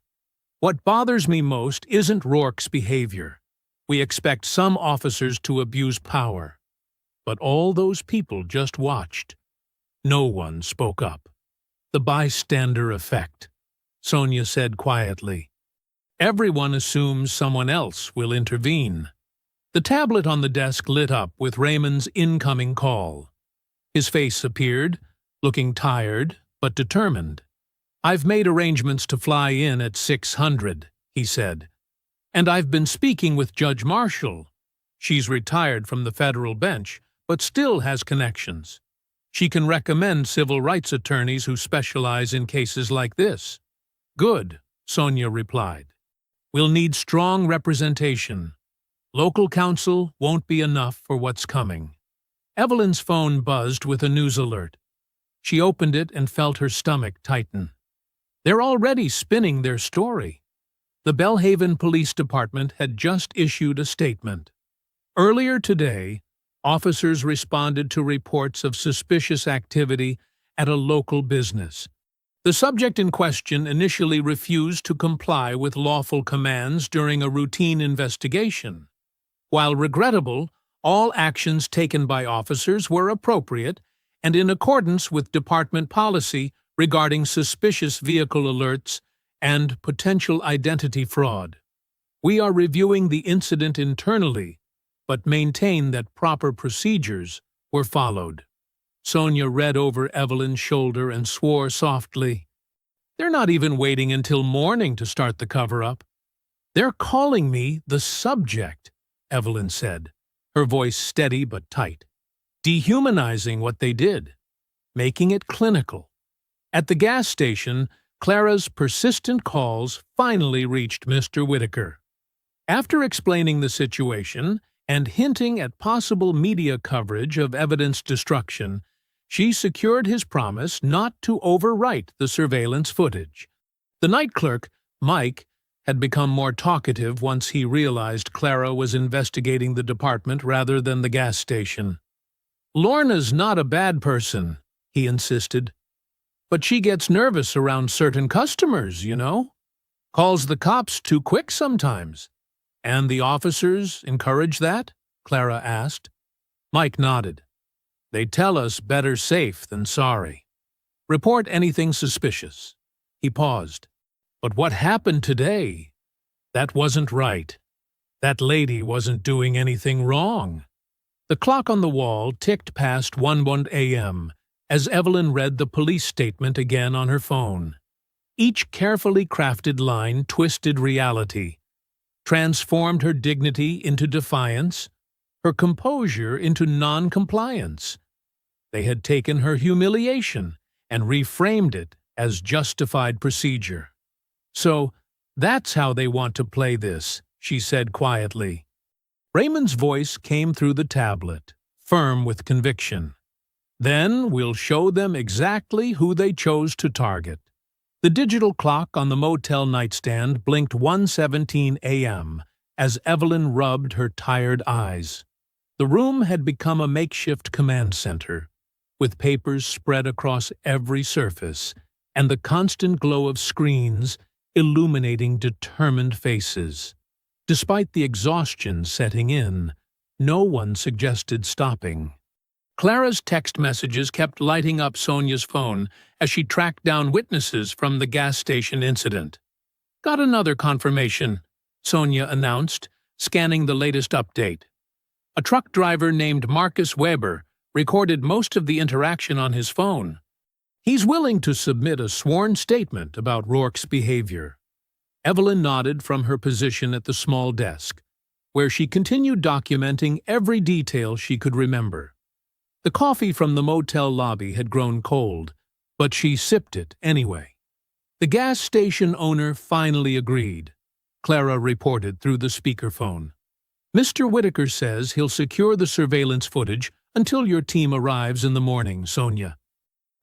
What bothers me most isn't Rourke's behavior. We expect some officers to abuse power. But all those people just watched. No one spoke up. The bystander effect, Sonia said quietly. Everyone assumes someone else will intervene. The tablet on the desk lit up with Raymond's incoming call. His face appeared, looking tired but determined. I've made arrangements to fly in at 600, he said. And I've been speaking with Judge Marshall. She's retired from the federal bench, but still has connections. She can recommend civil rights attorneys who specialize in cases like this. Good, Sonia replied. We'll need strong representation. Local counsel won't be enough for what's coming. Evelyn's phone buzzed with a news alert. She opened it and felt her stomach tighten. They're already spinning their story. The Belhaven Police Department had just issued a statement. Earlier today, officers responded to reports of suspicious activity at a local business. The subject in question initially refused to comply with lawful commands during a routine investigation. While regrettable, all actions taken by officers were appropriate and in accordance with department policy regarding suspicious vehicle alerts and potential identity fraud. We are reviewing the incident internally, but maintain that proper procedures were followed. Sonia read over Evelyn's shoulder and swore softly. They're not even waiting until morning to start the cover-up. They're calling me the subject, Evelyn said, her voice steady but tight, dehumanizing what they did, making it clinical. At the gas station, Clara's persistent calls finally reached Mr. Whitaker. After explaining the situation and hinting at possible media coverage of evidence destruction, she secured his promise not to overwrite the surveillance footage. The night clerk, Mike, had become more talkative once he realized Clara was investigating the department rather than the gas station. Lorna's not a bad person, he insisted. But she gets nervous around certain customers, you know? Calls the cops too quick sometimes. And the officers encourage that? Clara asked. Mike nodded. They tell us better safe than sorry. Report anything suspicious. He paused. But what happened today? That wasn't right. That lady wasn't doing anything wrong. The clock on the wall ticked past 1 a.m. as Evelyn read the police statement again on her phone. Each carefully crafted line twisted reality, transformed her dignity into defiance, her composure into non-compliance. They had taken her humiliation and reframed it as justified procedure. "So, that's how they want to play this," she said quietly. Raymond's voice came through the tablet, firm with conviction. "Then we'll show them exactly who they chose to target." The digital clock on the motel nightstand blinked 1:17 a.m. as Evelyn rubbed her tired eyes. The room had become a makeshift command center, with papers spread across every surface and the constant glow of screens illuminating determined faces. Despite the exhaustion setting in, no one suggested stopping. Clara's text messages kept lighting up Sonia's phone as she tracked down witnesses from the gas station incident. "Got another confirmation," Sonia announced, scanning the latest update. A truck driver named Marcus Weber recorded most of the interaction on his phone. He's willing to submit a sworn statement about Rourke's behavior. Evelyn nodded from her position at the small desk, where she continued documenting every detail she could remember. The coffee from the motel lobby had grown cold, but she sipped it anyway. The gas station owner finally agreed, Clara reported through the speakerphone. "Mr. Whitaker says he'll secure the surveillance footage until your team arrives in the morning, Sonia.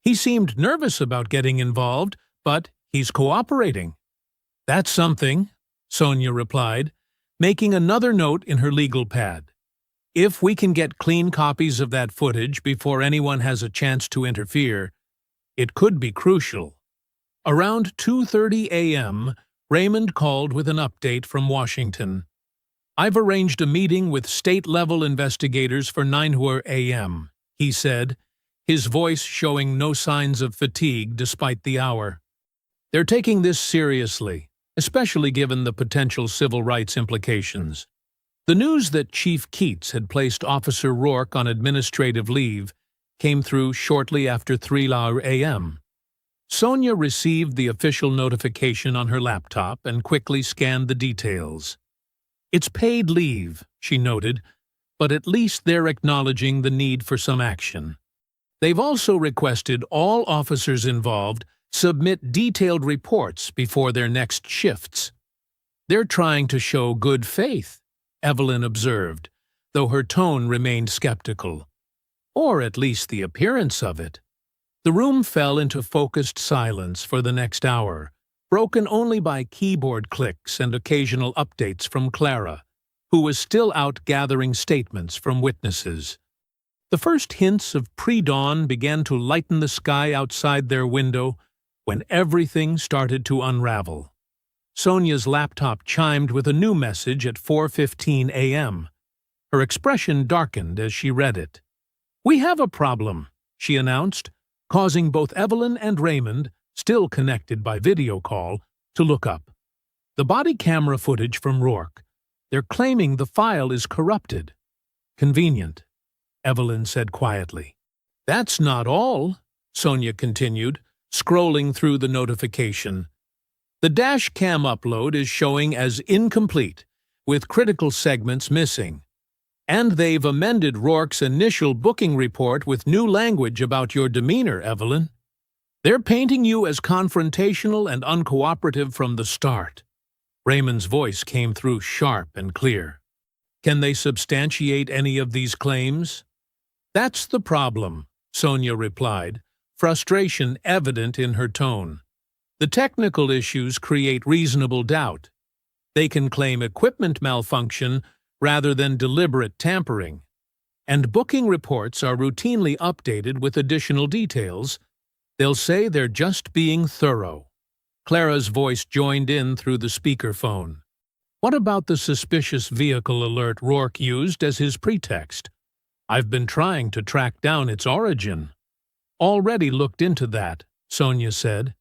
He seemed nervous about getting involved, but he's cooperating." "That's something," Sonia replied, making another note in her legal pad. "If we can get clean copies of that footage before anyone has a chance to interfere, it could be crucial." Around 2:30 a.m., Raymond called with an update from Washington. "I've arranged a meeting with state-level investigators for 9 a.m., he said, his voice showing no signs of fatigue despite the hour. "They're taking this seriously, especially given the potential civil rights implications." The news that Chief Keats had placed Officer Rourke on administrative leave came through shortly after 3 a.m. Sonia received the official notification on her laptop and quickly scanned the details. "It's paid leave," she noted, "but at least they're acknowledging the need for some action." They've also requested all officers involved submit detailed reports before their next shifts. "They're trying to show good faith," Evelyn observed, though her tone remained skeptical. Or at least the appearance of it. The room fell into focused silence for the next hour, broken only by keyboard clicks and occasional updates from Clara, who was still out gathering statements from witnesses. The first hints of pre-dawn began to lighten the sky outside their window when everything started to unravel. Sonia's laptop chimed with a new message at 4:15 a.m. Her expression darkened as she read it. "We have a problem," she announced, causing both Evelyn and Raymond, still connected by video call, to look up. "The body camera footage from Rourke. They're claiming the file is corrupted." "Convenient," Evelyn said quietly. "That's not all," Sonia continued, scrolling through the notification. "The dash cam upload is showing as incomplete, with critical segments missing. And they've amended Rourke's initial booking report with new language about your demeanor, Evelyn. They're painting you as confrontational and uncooperative from the start." Raymond's voice came through sharp and clear. "Can they substantiate any of these claims?" "That's the problem," Sonia replied, frustration evident in her tone. "The technical issues create reasonable doubt. They can claim equipment malfunction rather than deliberate tampering. And booking reports are routinely updated with additional details. They'll say they're just being thorough." Clara's voice joined in through the speakerphone. "What about the suspicious vehicle alert Rourke used as his pretext? I've been trying to track down its origin." "Already looked into that," Sonia said.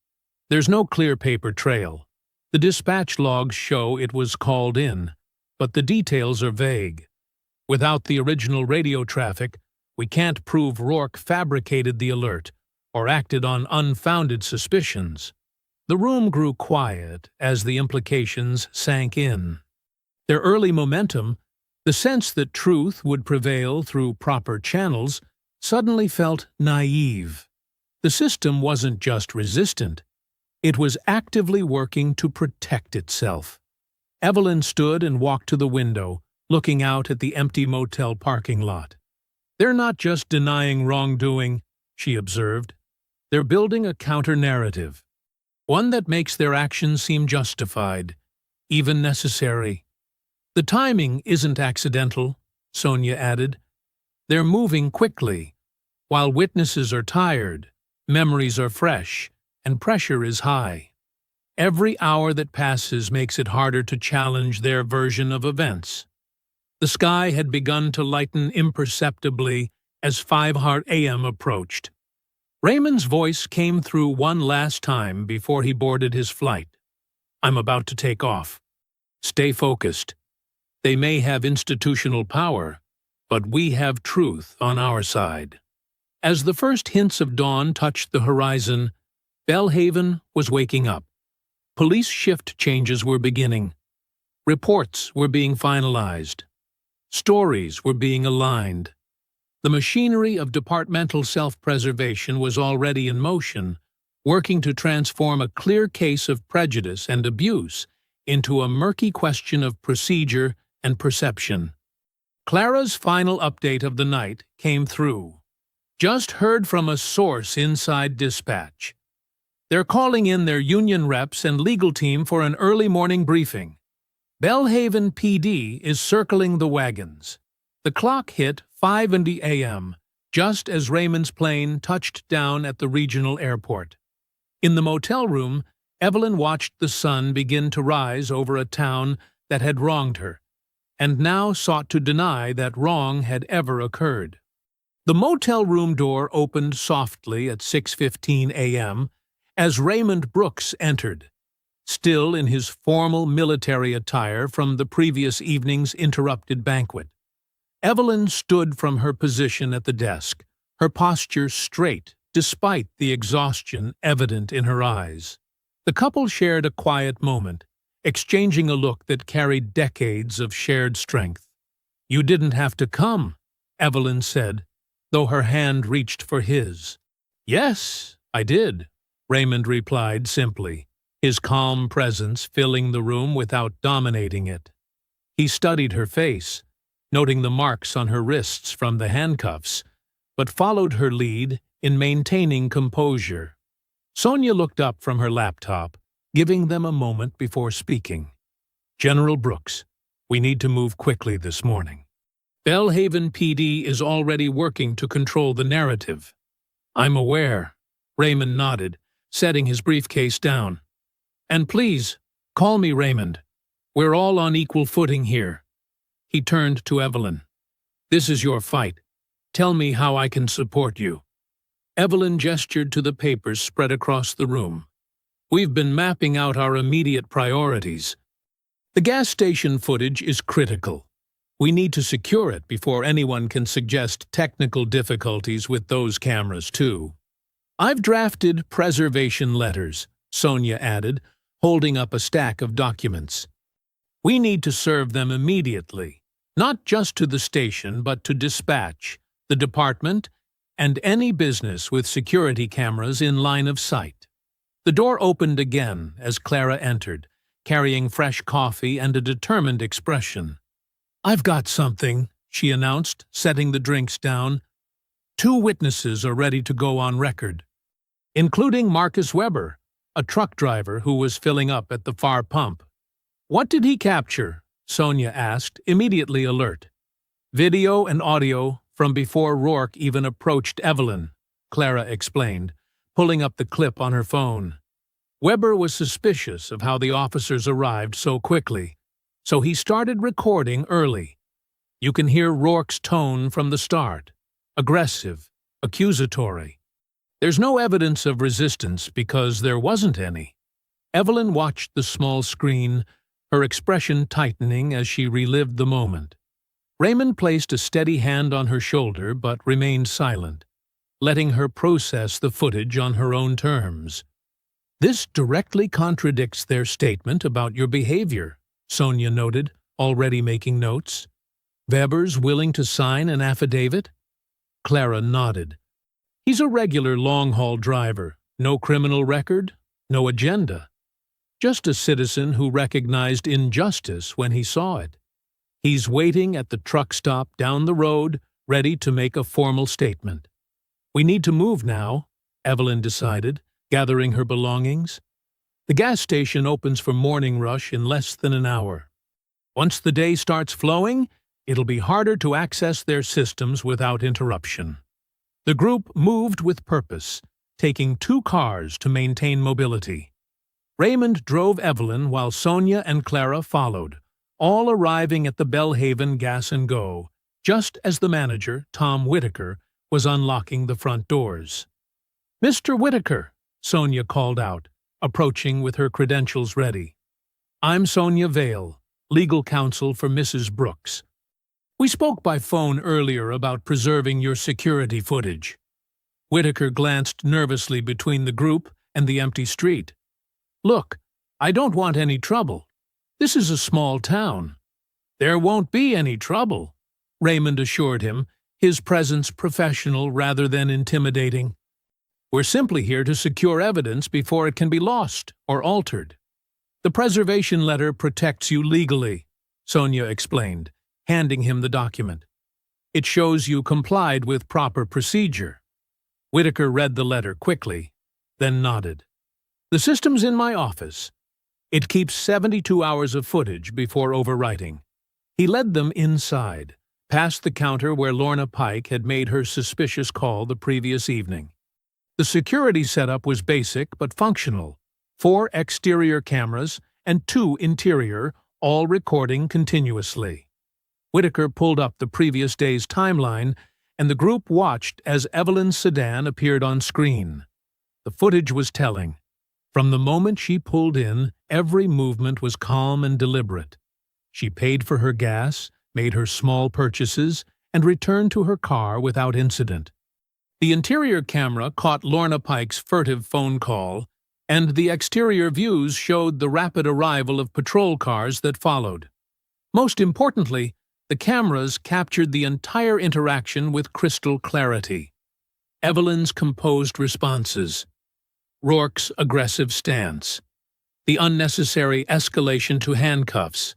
"There's no clear paper trail. The dispatch logs show it was called in, but the details are vague. Without the original radio traffic, we can't prove Rourke fabricated the alert or acted on unfounded suspicions." The room grew quiet as the implications sank in. Their early momentum, the sense that truth would prevail through proper channels, suddenly felt naive. The system wasn't just resistant. It was actively working to protect itself. Evelyn stood and walked to the window, looking out at the empty motel parking lot. "They're not just denying wrongdoing," she observed. "They're building a counter-narrative, one that makes their actions seem justified, even necessary." "The timing isn't accidental," Sonia added. "They're moving quickly. While witnesses are tired, memories are fresh, and pressure is high. Every hour that passes makes it harder to challenge their version of events." The sky had begun to lighten imperceptibly as 5 a.m. approached. Raymond's voice came through one last time before he boarded his flight. "I'm about to take off. Stay focused. They may have institutional power, but we have truth on our side." As the first hints of dawn touched the horizon, Bellhaven was waking up. Police shift changes were beginning. Reports were being finalized. Stories were being aligned. The machinery of departmental self-preservation was already in motion, working to transform a clear case of prejudice and abuse into a murky question of procedure and perception. Clara's final update of the night came through. "Just heard from a source inside dispatch. They're calling in their union reps and legal team for an early morning briefing. Bellhaven PD is circling the wagons." The clock hit 5:00 a.m., just as Raymond's plane touched down at the regional airport. In the motel room, Evelyn watched the sun begin to rise over a town that had wronged her, and now sought to deny that wrong had ever occurred. The motel room door opened softly at 6:15 a.m. as Raymond Brooks entered, still in his formal military attire from the previous evening's interrupted banquet. Evelyn stood from her position at the desk, her posture straight despite the exhaustion evident in her eyes. The couple shared a quiet moment, exchanging a look that carried decades of shared strength. "You didn't have to come," Evelyn said, though her hand reached for his. "Yes, I did," Raymond replied simply, his calm presence filling the room without dominating it. He studied her face, noting the marks on her wrists from the handcuffs, but followed her lead in maintaining composure. Sonia looked up from her laptop, giving them a moment before speaking. "General Brooks, we need to move quickly this morning. Bellhaven PD is already working to control the narrative." "I'm aware," Raymond nodded, setting his briefcase down. "And please, call me Raymond. We're all on equal footing here." He turned to Evelyn. "This is your fight. Tell me how I can support you." Evelyn gestured to the papers spread across the room. "We've been mapping out our immediate priorities. The gas station footage is critical. We need to secure it before anyone can suggest technical difficulties with those cameras, too. I've drafted preservation letters," Sonia added, holding up a stack of documents. "We need to serve them immediately, not just to the station but to dispatch, the department, and any business with security cameras in line of sight." The door opened again as Clara entered, carrying fresh coffee and a determined expression. "I've got something," she announced, setting the drinks down. "2 witnesses are ready to go on record, including Marcus Weber, a truck driver who was filling up at the far pump." "What did he capture?" Sonia asked, immediately alert. "Video and audio from before Rourke even approached Evelyn," Clara explained, pulling up the clip on her phone. "Weber was suspicious of how the officers arrived so quickly, so he started recording early. You can hear Rourke's tone from the start, aggressive, accusatory. There's no evidence of resistance because there wasn't any." Evelyn watched the small screen, her expression tightening as she relived the moment. Raymond placed a steady hand on her shoulder but remained silent, letting her process the footage on her own terms. "This directly contradicts their statement about your behavior," Sonia noted, already making notes. "Weber's willing to sign an affidavit?" Clara nodded. "He's a regular long-haul driver. No criminal record, no agenda. Just a citizen who recognized injustice when he saw it. He's waiting at the truck stop down the road, ready to make a formal statement." "We need to move now," Evelyn decided, gathering her belongings. "The gas station opens for morning rush in less than an hour. Once the day starts flowing, it'll be harder to access their systems without interruption." The group moved with purpose, taking 2 cars to maintain mobility. Raymond drove Evelyn while Sonia and Clara followed, all arriving at the Bellhaven Gas and Go, just as the manager, Tom Whitaker, was unlocking the front doors. "Mr. Whitaker," Sonia called out, approaching with her credentials ready. "I'm Sonia Vale, legal counsel for Mrs. Brooks. We spoke by phone earlier about preserving your security footage." Whitaker glanced nervously between the group and the empty street. "Look, I don't want any trouble. This is a small town." "There won't be any trouble," Raymond assured him, his presence professional rather than intimidating. "We're simply here to secure evidence before it can be lost or altered. The preservation letter protects you legally," Sonia explained, handing him the document. "It shows you complied with proper procedure." Whitaker read the letter quickly, then nodded. "The system's in my office. It keeps 72 hours of footage before overwriting." He led them inside, past the counter where Lorna Pike had made her suspicious call the previous evening. The security setup was basic but functional: 4 exterior cameras and 2 interior, all recording continuously. Whitaker pulled up the previous day's timeline, and the group watched as Evelyn's sedan appeared on screen. The footage was telling. From the moment she pulled in, every movement was calm and deliberate. She paid for her gas, made her small purchases, and returned to her car without incident. The interior camera caught Lorna Pike's furtive phone call, and the exterior views showed the rapid arrival of patrol cars that followed. Most importantly, the cameras captured the entire interaction with crystal clarity. Evelyn's composed responses, Rourke's aggressive stance, the unnecessary escalation to handcuffs.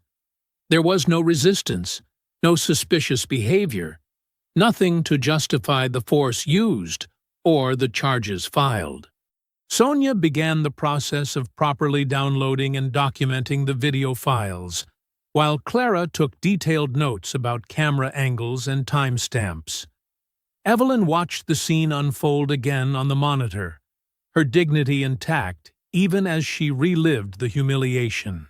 There was no resistance, no suspicious behavior, nothing to justify the force used or the charges filed. Sonia began the process of properly downloading and documenting the video files, while Clara took detailed notes about camera angles and timestamps. Evelyn watched the scene unfold again on the monitor, her dignity intact even as she relived the humiliation.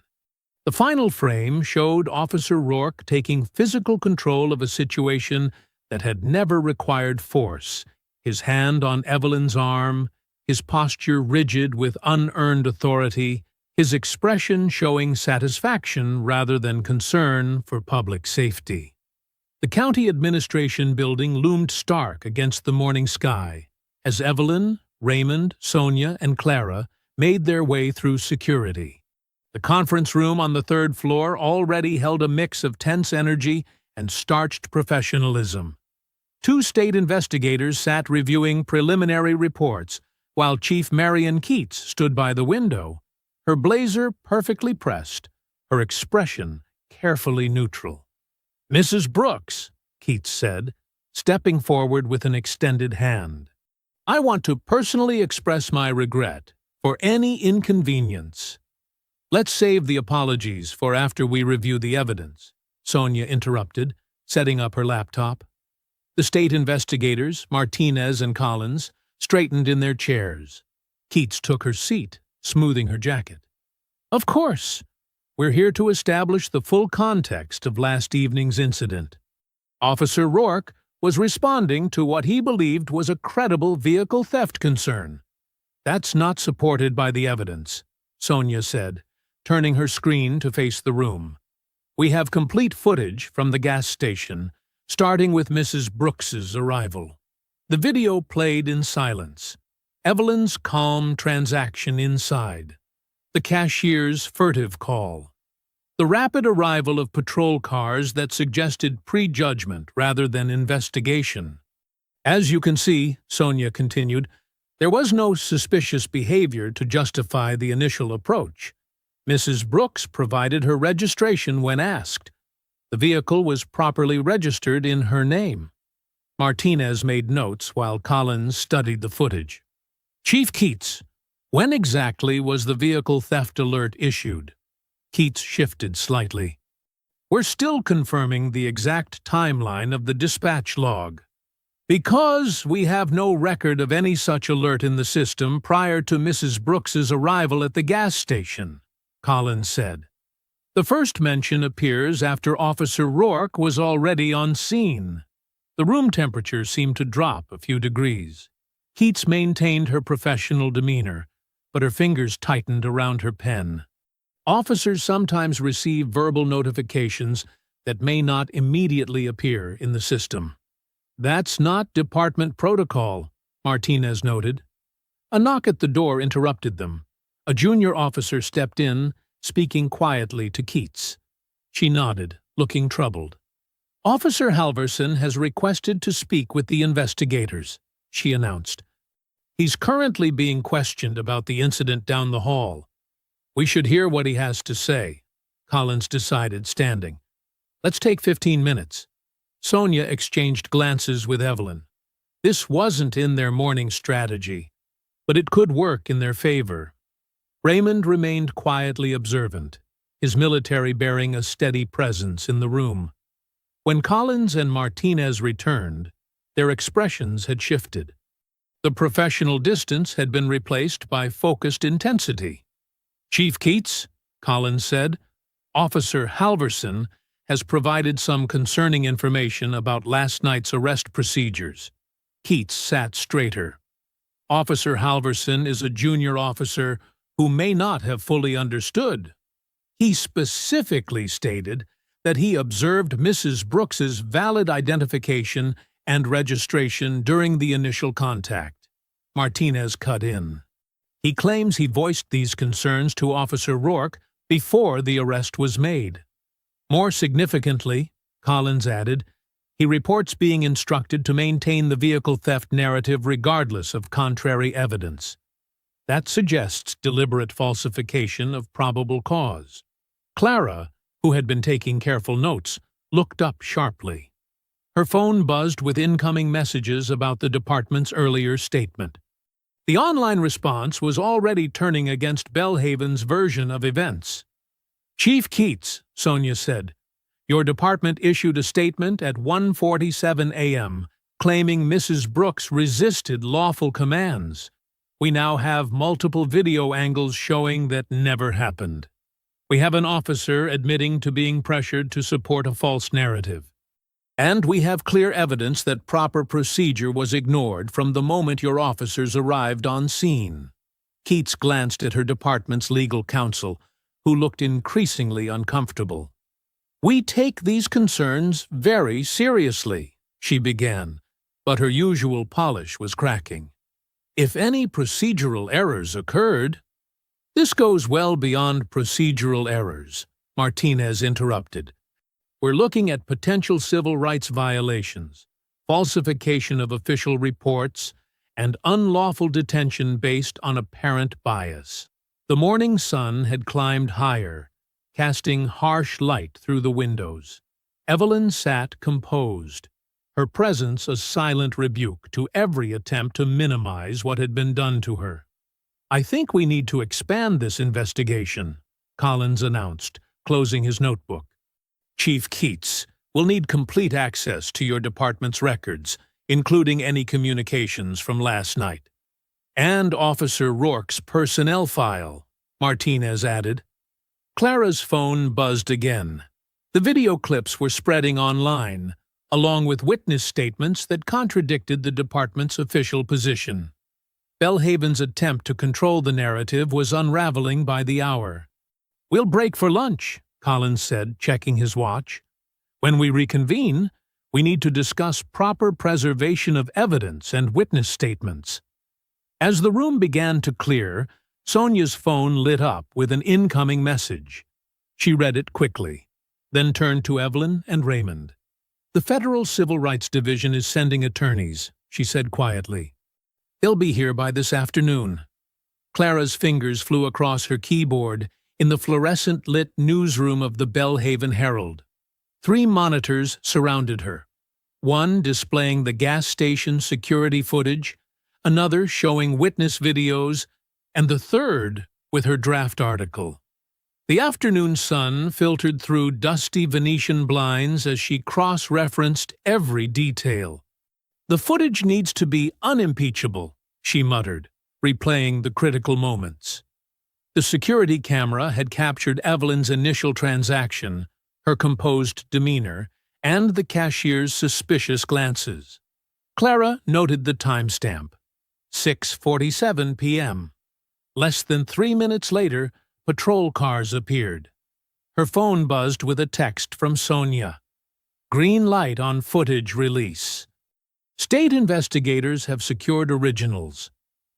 The final frame showed Officer Rourke taking physical control of a situation that had never required force, his hand on Evelyn's arm, his posture rigid with unearned authority, his expression showing satisfaction rather than concern for public safety. The county administration building loomed stark against the morning sky as Evelyn, Raymond, Sonia, and Clara made their way through security. The conference room on the 3rd floor already held a mix of tense energy and starched professionalism. 2 state investigators sat reviewing preliminary reports, while Chief Marion Keats stood by the window, her blazer perfectly pressed, her expression carefully neutral. "Mrs. Brooks," Keats said, stepping forward with an extended hand, "I want to personally express my regret for any inconvenience." "Let's save the apologies for after we review the evidence," Sonia interrupted, setting up her laptop. The state investigators, Martinez and Collins, straightened in their chairs. Keats took her seat, smoothing her jacket. "Of course. We're here to establish the full context of last evening's incident. Officer Rourke was responding to what he believed was a credible vehicle theft concern. That's not supported by the evidence," Sonia said, turning her screen to face the room. "We have complete footage from the gas station, starting with Mrs. Brooks's arrival." The video played in silence. Evelyn's calm transaction inside, the cashier's furtive call, the rapid arrival of patrol cars that suggested prejudgment rather than investigation. As you can see, Sonia continued, there was no suspicious behavior to justify the initial approach. Mrs. Brooks provided her registration when asked. The vehicle was properly registered in her name. Martinez made notes while Collins studied the footage. Chief Keats, when exactly was the vehicle theft alert issued? Keats shifted slightly. We're still confirming the exact timeline of the dispatch log. Because we have no record of any such alert in the system prior to Mrs. Brooks's arrival at the gas station, Collins said. The first mention appears after Officer Rourke was already on scene. The room temperature seemed to drop a few degrees. Keats maintained her professional demeanor, but her fingers tightened around her pen. Officers sometimes receive verbal notifications that may not immediately appear in the system. That's not department protocol, Martinez noted. A knock at the door interrupted them. A junior officer stepped in, speaking quietly to Keats. She nodded, looking troubled. Officer Halverson has requested to speak with the investigators, she announced. He's currently being questioned about the incident down the hall. We should hear what he has to say, Collins decided, standing. Let's take 15 minutes. Sonia exchanged glances with Evelyn. This wasn't in their morning strategy, but it could work in their favor. Raymond remained quietly observant, his military bearing a steady presence in the room. When Collins and Martinez returned, their expressions had shifted. The professional distance had been replaced by focused intensity. Chief Keats, Collins said, Officer Halverson has provided some concerning information about last night's arrest procedures. Keats sat straighter. Officer Halverson is a junior officer who may not have fully understood. He specifically stated that he observed Mrs. Brooks's valid identification and registration during the initial contact. Martinez cut in. He claims he voiced these concerns to Officer Rourke before the arrest was made. More significantly, Collins added, he reports being instructed to maintain the vehicle theft narrative regardless of contrary evidence. That suggests deliberate falsification of probable cause. Clara, who had been taking careful notes, looked up sharply. Her phone buzzed with incoming messages about the department's earlier statement. The online response was already turning against Belhaven's version of events. Chief Keats, Sonia said, your department issued a statement at 1:47 a.m. claiming Mrs. Brooks resisted lawful commands. We now have multiple video angles showing that never happened. We have an officer admitting to being pressured to support a false narrative. And we have clear evidence that proper procedure was ignored from the moment your officers arrived on scene. Keats glanced at her department's legal counsel, who looked increasingly uncomfortable. We take these concerns very seriously, she began, but her usual polish was cracking. If any procedural errors occurred— This goes well beyond procedural errors, Martinez interrupted. We're looking at potential civil rights violations, falsification of official reports, and unlawful detention based on apparent bias. The morning sun had climbed higher, casting harsh light through the windows. Evelyn sat composed, her presence a silent rebuke to every attempt to minimize what had been done to her. I think we need to expand this investigation, Collins announced, closing his notebook. Chief Keats will need complete access to your department's records, including any communications from last night. And Officer Rourke's personnel file, Martinez added. Clara's phone buzzed again. The video clips were spreading online, along with witness statements that contradicted the department's official position. Belhaven's attempt to control the narrative was unraveling by the hour. We'll break for lunch, Collins said, checking his watch. When we reconvene, we need to discuss proper preservation of evidence and witness statements. As the room began to clear, Sonia's phone lit up with an incoming message. She read it quickly, then turned to Evelyn and Raymond. "The Federal Civil Rights Division is sending attorneys," she said quietly. "They'll be here by this afternoon." Clara's fingers flew across her keyboard in the fluorescent-lit newsroom of the Belhaven Herald. 3 monitors surrounded her, one displaying the gas station security footage, another showing witness videos, and the third with her draft article. The afternoon sun filtered through dusty Venetian blinds as she cross-referenced every detail. "The footage needs to be unimpeachable," she muttered, replaying the critical moments. The security camera had captured Evelyn's initial transaction, her composed demeanor, and the cashier's suspicious glances. Clara noted the timestamp, 6:47 p.m. Less than 3 minutes later, patrol cars appeared. Her phone buzzed with a text from Sonia. "Green light on footage release. State investigators have secured originals."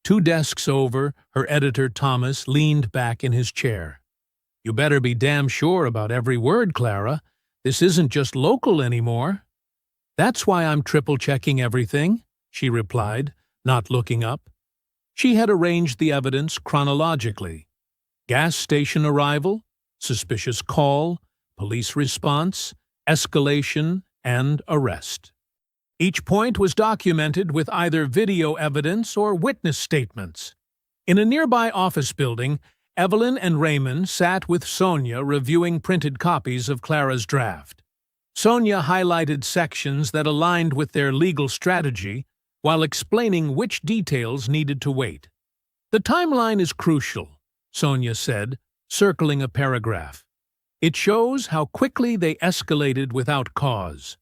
2 desks over, her editor Thomas leaned back in his chair. "You better be damn sure about every word, Clara. This isn't just local anymore." "That's why I'm triple-checking everything," she replied, not looking up. She had arranged the evidence chronologically. Gas station arrival, suspicious call, police response, escalation, and arrest. Each point was documented with either video evidence or witness statements. In a nearby office building, Evelyn and Raymond sat with Sonia reviewing printed copies of Clara's draft. Sonia highlighted sections that aligned with their legal strategy while explaining which details needed to wait. "The timeline is crucial," Sonia said, circling a paragraph. "It shows how quickly they escalated without cause.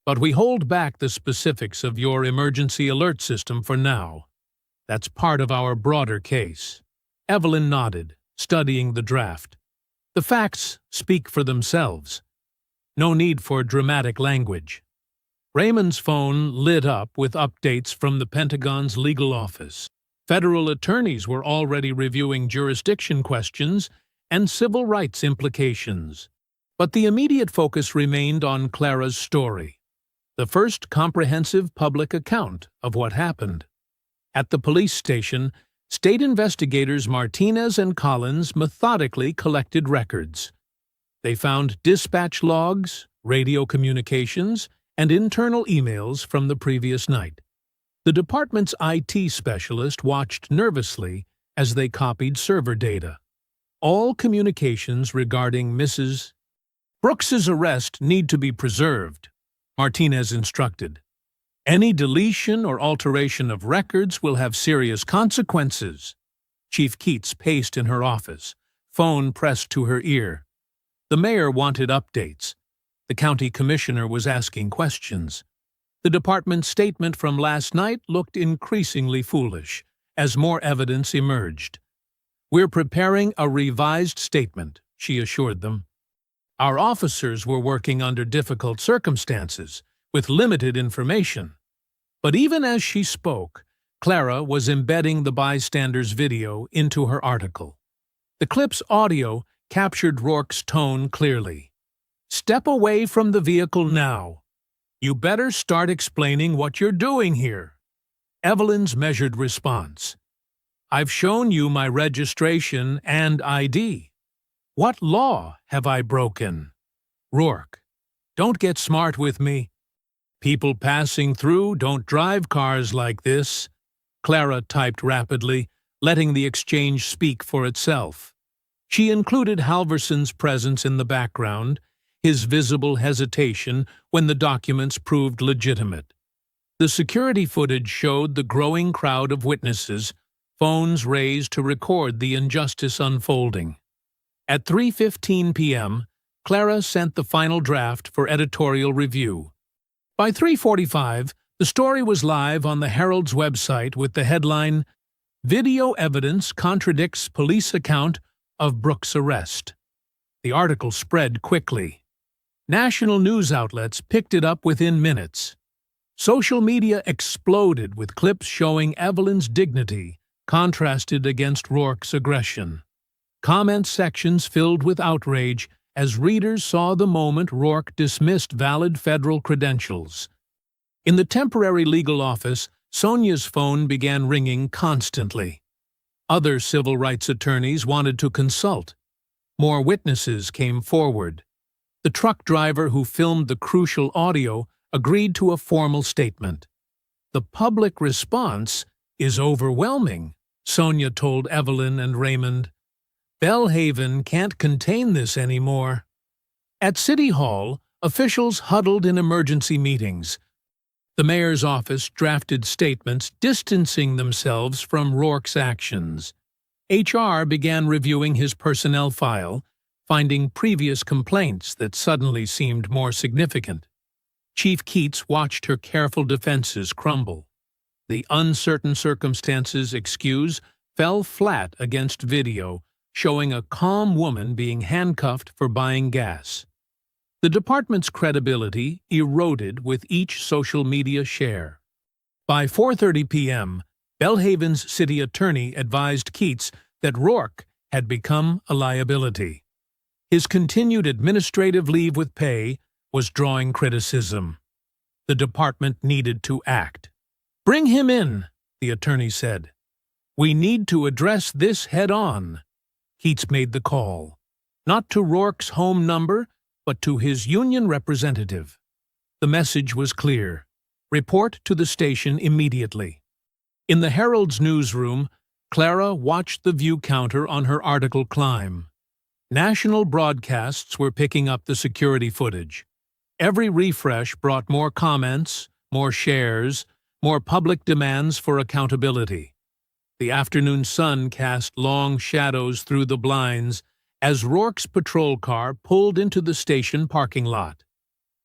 But we hold back the specifics of your emergency alert system for now. That's part of our broader case." Evelyn nodded, studying the draft. "The facts speak for themselves. No need for dramatic language." Raymond's phone lit up with updates from the Pentagon's legal office. Federal attorneys were already reviewing jurisdiction questions and civil rights implications. But the immediate focus remained on Clara's story, the first comprehensive public account of what happened. At the police station, state investigators Martinez and Collins methodically collected records. They found dispatch logs, radio communications, and internal emails from the previous night. The department's IT specialist watched nervously as they copied server data. All communications regarding Mrs. Brooks's arrest need to be preserved, Martinez instructed. "Any deletion or alteration of records will have serious consequences." Chief Keats paced in her office, phone pressed to her ear. The mayor wanted updates. The county commissioner was asking questions. The department's statement from last night looked increasingly foolish as more evidence emerged. "We're preparing a revised statement," she assured them. "Our officers were working under difficult circumstances, with limited information." But even as she spoke, Clara was embedding the bystander's video into her article. The clip's audio captured Rourke's tone clearly. "Step away from the vehicle now. You better start explaining what you're doing here." Evelyn's measured response. "I've shown you my registration and ID. What law have I broken?" Rourke. "Don't get smart with me. People passing through don't drive cars like this." Clara typed rapidly, letting the exchange speak for itself. She included Halverson's presence in the background, his visible hesitation when the documents proved legitimate. The security footage showed the growing crowd of witnesses, phones raised to record the injustice unfolding. At 3:15 p.m., Clara sent the final draft for editorial review. By 3:45, the story was live on the Herald's website with the headline, "Video Evidence Contradicts Police Account of Brooks' Arrest." The article spread quickly. National news outlets picked it up within minutes. Social media exploded with clips showing Evelyn's dignity contrasted against Rourke's aggression. Comment sections filled with outrage as readers saw the moment Rourke dismissed valid federal credentials. In the temporary legal office, Sonia's phone began ringing constantly. Other civil rights attorneys wanted to consult. More witnesses came forward. The truck driver who filmed the crucial audio agreed to a formal statement. "The public response is overwhelming," Sonia told Evelyn and Raymond. "Bellhaven can't contain this anymore." At City Hall, officials huddled in emergency meetings. The mayor's office drafted statements distancing themselves from Rourke's actions. HR began reviewing his personnel file, finding previous complaints that suddenly seemed more significant. Chief Keats watched her careful defenses crumble. The uncertain circumstances excuse fell flat against video, showing a calm woman being handcuffed for buying gas. The department's credibility eroded with each social media share. By 4:30 p.m., Bellhaven's city attorney advised Keats that Rourke had become a liability. His continued administrative leave with pay was drawing criticism. The department needed to act. "Bring him in," the attorney said. "We need to address this head-on." Keats made the call, not to Rourke's home number, but to his union representative. The message was clear: report to the station immediately. In the Herald's newsroom, Clara watched the view counter on her article climb. National broadcasts were picking up the security footage. Every refresh brought more comments, more shares, more public demands for accountability. The afternoon sun cast long shadows through the blinds as Rourke's patrol car pulled into the station parking lot.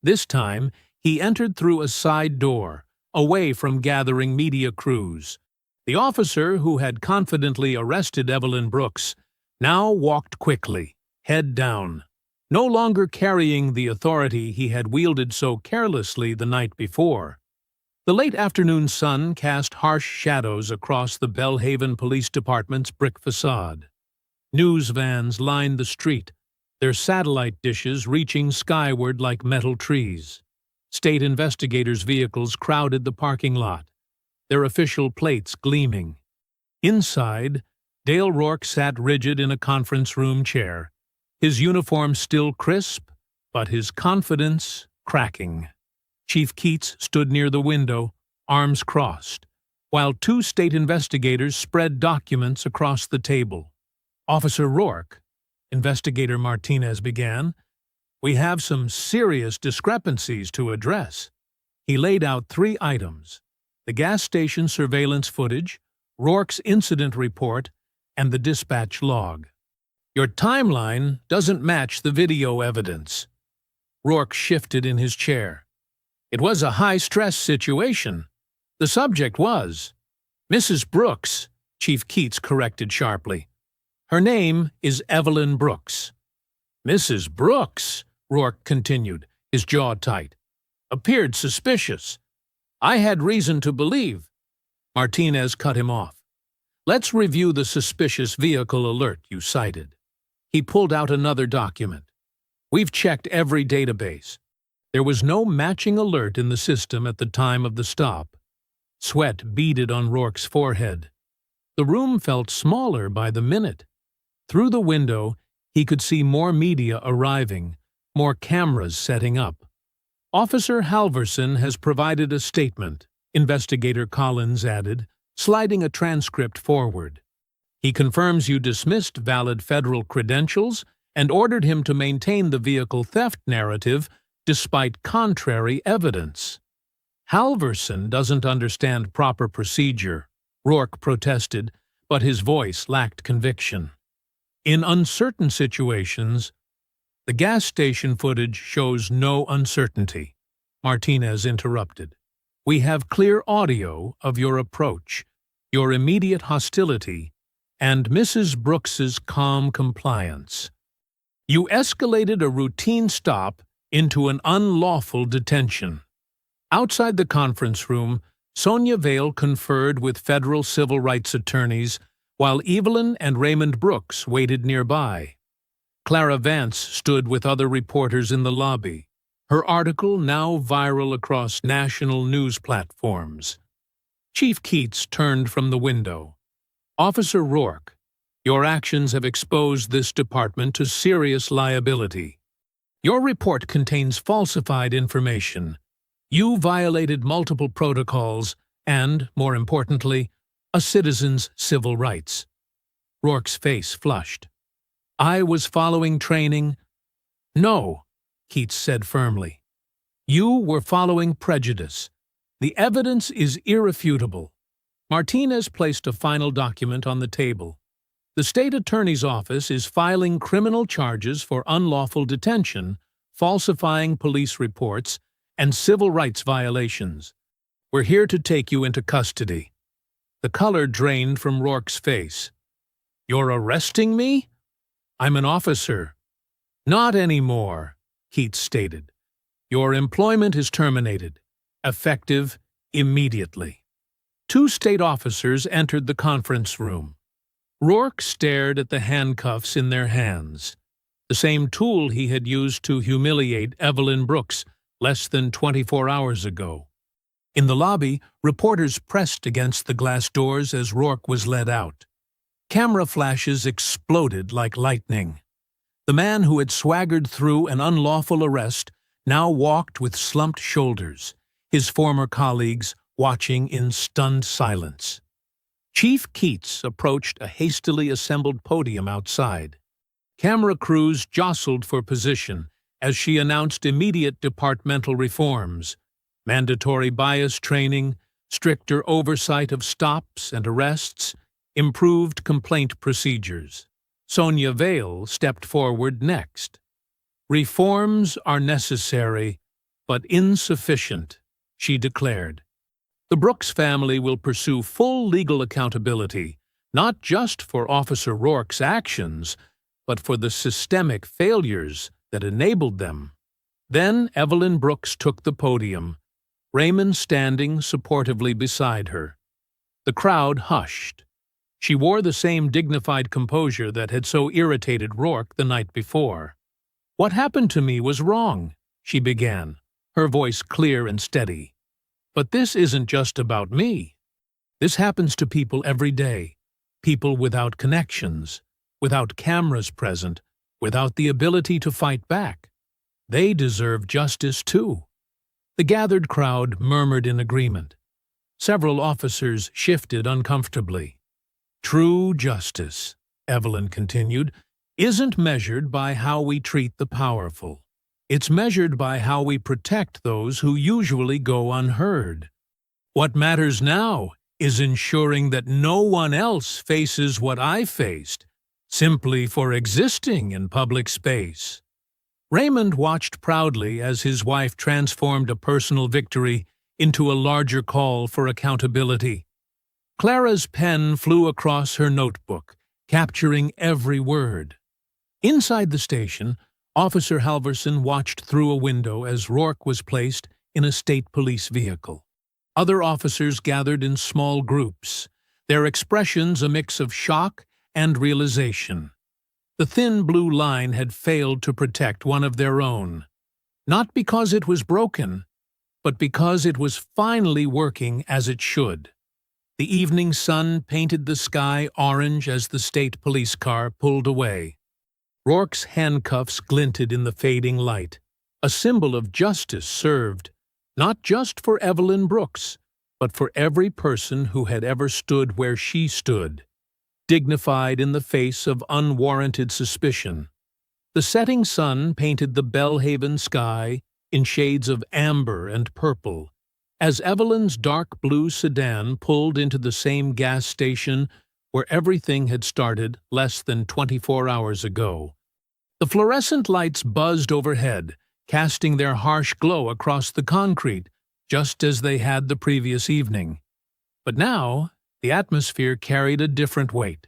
This time, he entered through a side door, away from gathering media crews. The officer who had confidently arrested Evelyn Brooks now walked quickly, head down, no longer carrying the authority he had wielded so carelessly the night before. The late afternoon sun cast harsh shadows across the Bellhaven Police Department's brick facade. News vans lined the street, their satellite dishes reaching skyward like metal trees. State investigators' vehicles crowded the parking lot, their official plates gleaming. Inside, Dale Rourke sat rigid in a conference room chair, his uniform still crisp, but his confidence cracking. Chief Keats stood near the window, arms crossed, while two state investigators spread documents across the table. "Officer Rourke," Investigator Martinez began, "we have some serious discrepancies to address." He laid out 3 items: the gas station surveillance footage, Rourke's incident report, and the dispatch log. "Your timeline doesn't match the video evidence." Rourke shifted in his chair. "It was a high-stress situation. The subject was Mrs. Brooks," Chief Keats corrected sharply. "Her name is Evelyn Brooks." "Mrs. Brooks," Rourke continued, his jaw tight, "appeared suspicious. I had reason to believe." Martinez cut him off. "Let's review the suspicious vehicle alert you cited." He pulled out another document. "We've checked every database. There was no matching alert in the system at the time of the stop." Sweat beaded on Rourke's forehead. The room felt smaller by the minute. Through the window, he could see more media arriving, more cameras setting up. "Officer Halverson has provided a statement," Investigator Collins added, sliding a transcript forward. "He confirms you dismissed valid federal credentials and ordered him to maintain the vehicle theft narrative despite contrary evidence." "Halverson doesn't understand proper procedure," Rourke protested, but his voice lacked conviction. "In uncertain situations, the gas station footage shows no uncertainty," Martinez interrupted. "We have clear audio of your approach, your immediate hostility, and Mrs. Brooks's calm compliance. You escalated a routine stop into an unlawful detention." Outside the conference room, Sonia Vale conferred with federal civil rights attorneys, while Evelyn and Raymond Brooks waited nearby. Clara Vance stood with other reporters in the lobby, her article now viral across national news platforms. Chief Keats turned from the window. "Officer Rourke, your actions have exposed this department to serious liability. Your report contains falsified information. You violated multiple protocols and, more importantly, a citizen's civil rights." Rourke's face flushed. "I was following training." "No," Keats said firmly. "You were following prejudice. The evidence is irrefutable." Martinez placed a final document on the table. "The state attorney's office is filing criminal charges for unlawful detention, falsifying police reports, and civil rights violations. We're here to take you into custody." The color drained from Rourke's face. "You're arresting me? I'm an officer." "Not anymore," Keats stated. "Your employment is terminated, effective immediately." Two state officers entered the conference room. Rourke stared at the handcuffs in their hands, the same tool he had used to humiliate Evelyn Brooks less than 24 hours ago. In the lobby, reporters pressed against the glass doors as Rourke was led out. Camera flashes exploded like lightning. The man who had swaggered through an unlawful arrest now walked with slumped shoulders, his former colleagues watching in stunned silence. Chief Keats approached a hastily assembled podium outside. Camera crews jostled for position as she announced immediate departmental reforms: mandatory bias training, stricter oversight of stops and arrests, improved complaint procedures. Sonia Vale stepped forward next. "Reforms are necessary, but insufficient," she declared. "The Brooks family will pursue full legal accountability, not just for Officer Rourke's actions, but for the systemic failures that enabled them." Then Evelyn Brooks took the podium, Raymond standing supportively beside her. The crowd hushed. She wore the same dignified composure that had so irritated Rourke the night before. "What happened to me was wrong," she began, her voice clear and steady. "But this isn't just about me. This happens to people every day, people without connections, without cameras present, without the ability to fight back. They deserve justice too." The gathered crowd murmured in agreement. Several officers shifted uncomfortably. "True justice," Evelyn continued, "isn't measured by how we treat the powerful. It's measured by how we protect those who usually go unheard. What matters now is ensuring that no one else faces what I faced, simply for existing in public space." Raymond watched proudly as his wife transformed a personal victory into a larger call for accountability. Clara's pen flew across her notebook, capturing every word. Inside the station, Officer Halverson watched through a window as Rourke was placed in a state police vehicle. Other officers gathered in small groups, their expressions a mix of shock and realization. The thin blue line had failed to protect one of their own, not because it was broken, but because it was finally working as it should. The evening sun painted the sky orange as the state police car pulled away. Rourke's handcuffs glinted in the fading light, a symbol of justice served, not just for Evelyn Brooks, but for every person who had ever stood where she stood, dignified in the face of unwarranted suspicion. The setting sun painted the Belhaven sky in shades of amber and purple, as Evelyn's dark blue sedan pulled into the same gas station where everything had started less than 24 hours ago. The fluorescent lights buzzed overhead, casting their harsh glow across the concrete, just as they had the previous evening. But now, the atmosphere carried a different weight.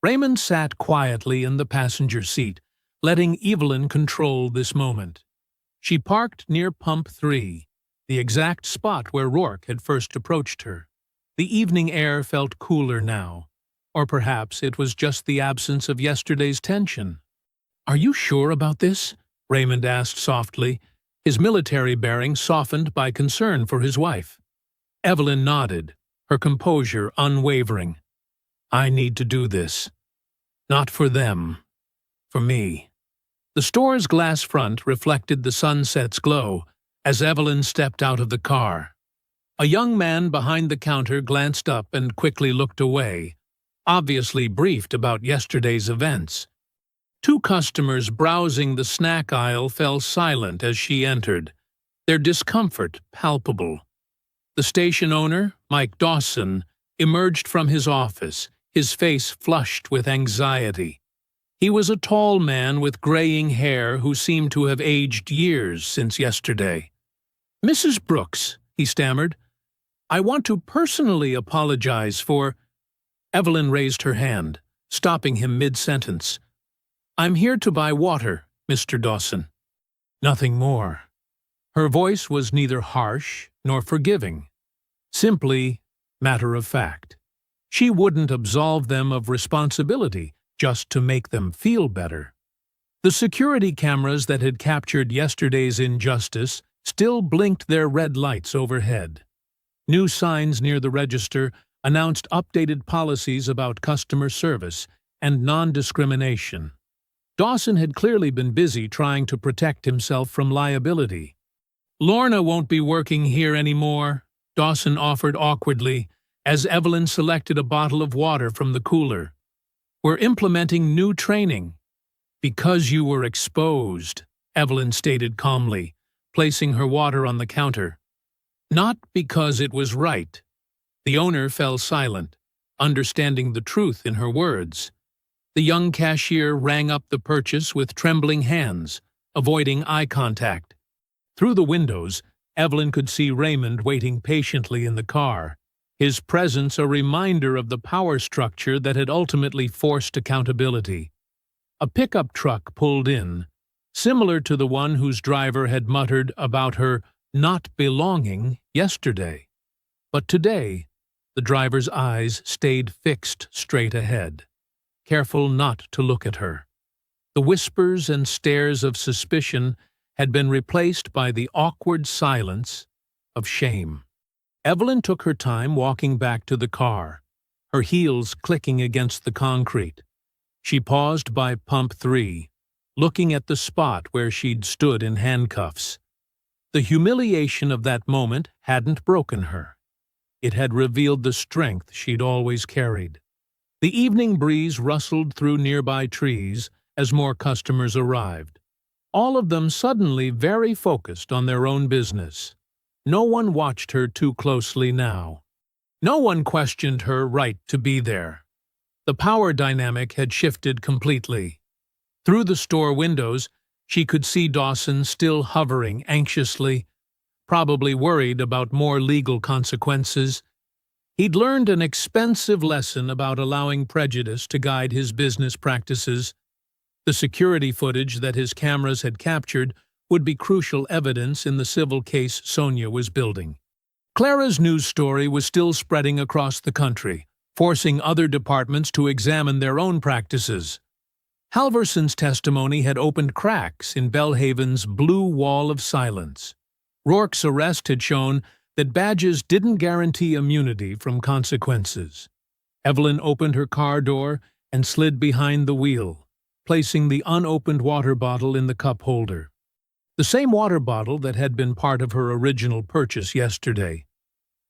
Raymond sat quietly in the passenger seat, letting Evelyn control this moment. She parked near Pump 3, the exact spot where Rourke had first approached her. The evening air felt cooler now, or perhaps it was just the absence of yesterday's tension. "Are you sure about this?" Raymond asked softly, his military bearing softened by concern for his wife. Evelyn nodded, her composure unwavering. "I need to do this. Not for them. For me." The store's glass front reflected the sunset's glow as Evelyn stepped out of the car. A young man behind the counter glanced up and quickly looked away, obviously briefed about yesterday's events. Two customers browsing the snack aisle fell silent as she entered, their discomfort palpable. The station owner, Mike Dawson, emerged from his office, his face flushed with anxiety. He was a tall man with graying hair who seemed to have aged years since yesterday. "Mrs. Brooks," he stammered, "I want to personally apologize for—" Evelyn raised her hand, stopping him mid-sentence. "I'm here to buy water, Mr. Dawson." Nothing more. Her voice was neither harsh nor forgiving, simply matter-of-fact. She wouldn't absolve them of responsibility just to make them feel better. The security cameras that had captured yesterday's injustice still blinked their red lights overhead. New signs near the register announced updated policies about customer service and non-discrimination. Dawson had clearly been busy trying to protect himself from liability. "Lorna won't be working here anymore," Dawson offered awkwardly, as Evelyn selected a bottle of water from the cooler. "We're implementing new training." "Because you were exposed," Evelyn stated calmly, placing her water on the counter. "Not because it was right." The owner fell silent, understanding the truth in her words. The young cashier rang up the purchase with trembling hands, avoiding eye contact. Through the windows, Evelyn could see Raymond waiting patiently in the car, his presence a reminder of the power structure that had ultimately forced accountability. A pickup truck pulled in, similar to the one whose driver had muttered about her not belonging yesterday. But today, the driver's eyes stayed fixed straight ahead, careful not to look at her. The whispers and stares of suspicion had been replaced by the awkward silence of shame. Evelyn took her time walking back to the car, her heels clicking against the concrete. She paused by pump 3, looking at the spot where she'd stood in handcuffs. The humiliation of that moment hadn't broken her. It had revealed the strength she'd always carried. The evening breeze rustled through nearby trees as more customers arrived, all of them suddenly very focused on their own business. No one watched her too closely now. No one questioned her right to be there. The power dynamic had shifted completely. Through the store windows, she could see Dawson still hovering anxiously, probably worried about more legal consequences. He'd learned an expensive lesson about allowing prejudice to guide his business practices. The security footage that his cameras had captured would be crucial evidence in the civil case Sonia was building. Clara's news story was still spreading across the country, forcing other departments to examine their own practices. Halverson's testimony had opened cracks in Belhaven's blue wall of silence. Rourke's arrest had shown that badges didn't guarantee immunity from consequences. Evelyn opened her car door and slid behind the wheel, placing the unopened water bottle in the cup holder. The same water bottle that had been part of her original purchase yesterday.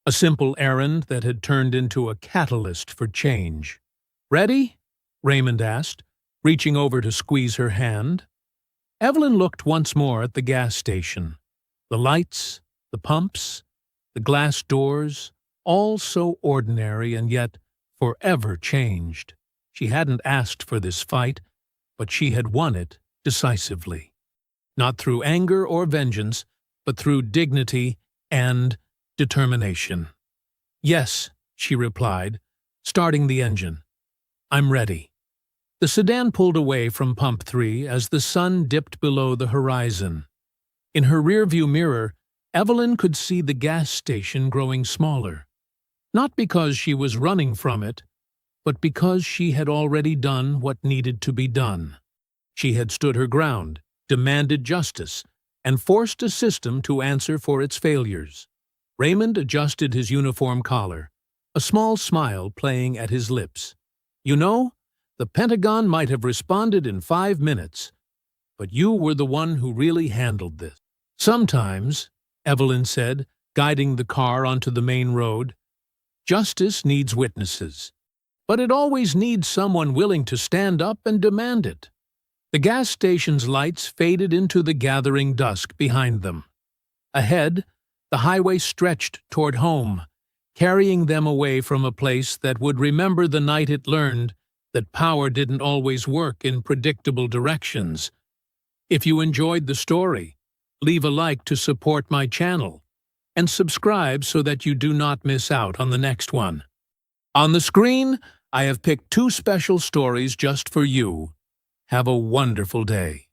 A simple errand that had turned into a catalyst for change. "Ready?" Raymond asked, reaching over to squeeze her hand. Evelyn looked once more at the gas station. The lights, the pumps, the glass doors, all so ordinary and yet forever changed. She hadn't asked for this fight, but she had won it decisively. Not through anger or vengeance, but through dignity and determination. "Yes," she replied, starting the engine. "I'm ready." The sedan pulled away from pump 3 as the sun dipped below the horizon. In her rearview mirror, Evelyn could see the gas station growing smaller, not because she was running from it, but because she had already done what needed to be done. She had stood her ground, demanded justice, and forced a system to answer for its failures. Raymond adjusted his uniform collar, a small smile playing at his lips. You know, the Pentagon might have responded in 5 minutes, but you were the one who really handled this. Sometimes, Evelyn said, guiding the car onto the main road, justice needs witnesses. But it always needs someone willing to stand up and demand it. The gas station's lights faded into the gathering dusk behind them. Ahead, the highway stretched toward home, carrying them away from a place that would remember the night it learned that power didn't always work in predictable directions. If you enjoyed the story, leave a like to support my channel, and subscribe so that you do not miss out on the next one. On the screen, I have picked 2 special stories just for you. Have a wonderful day.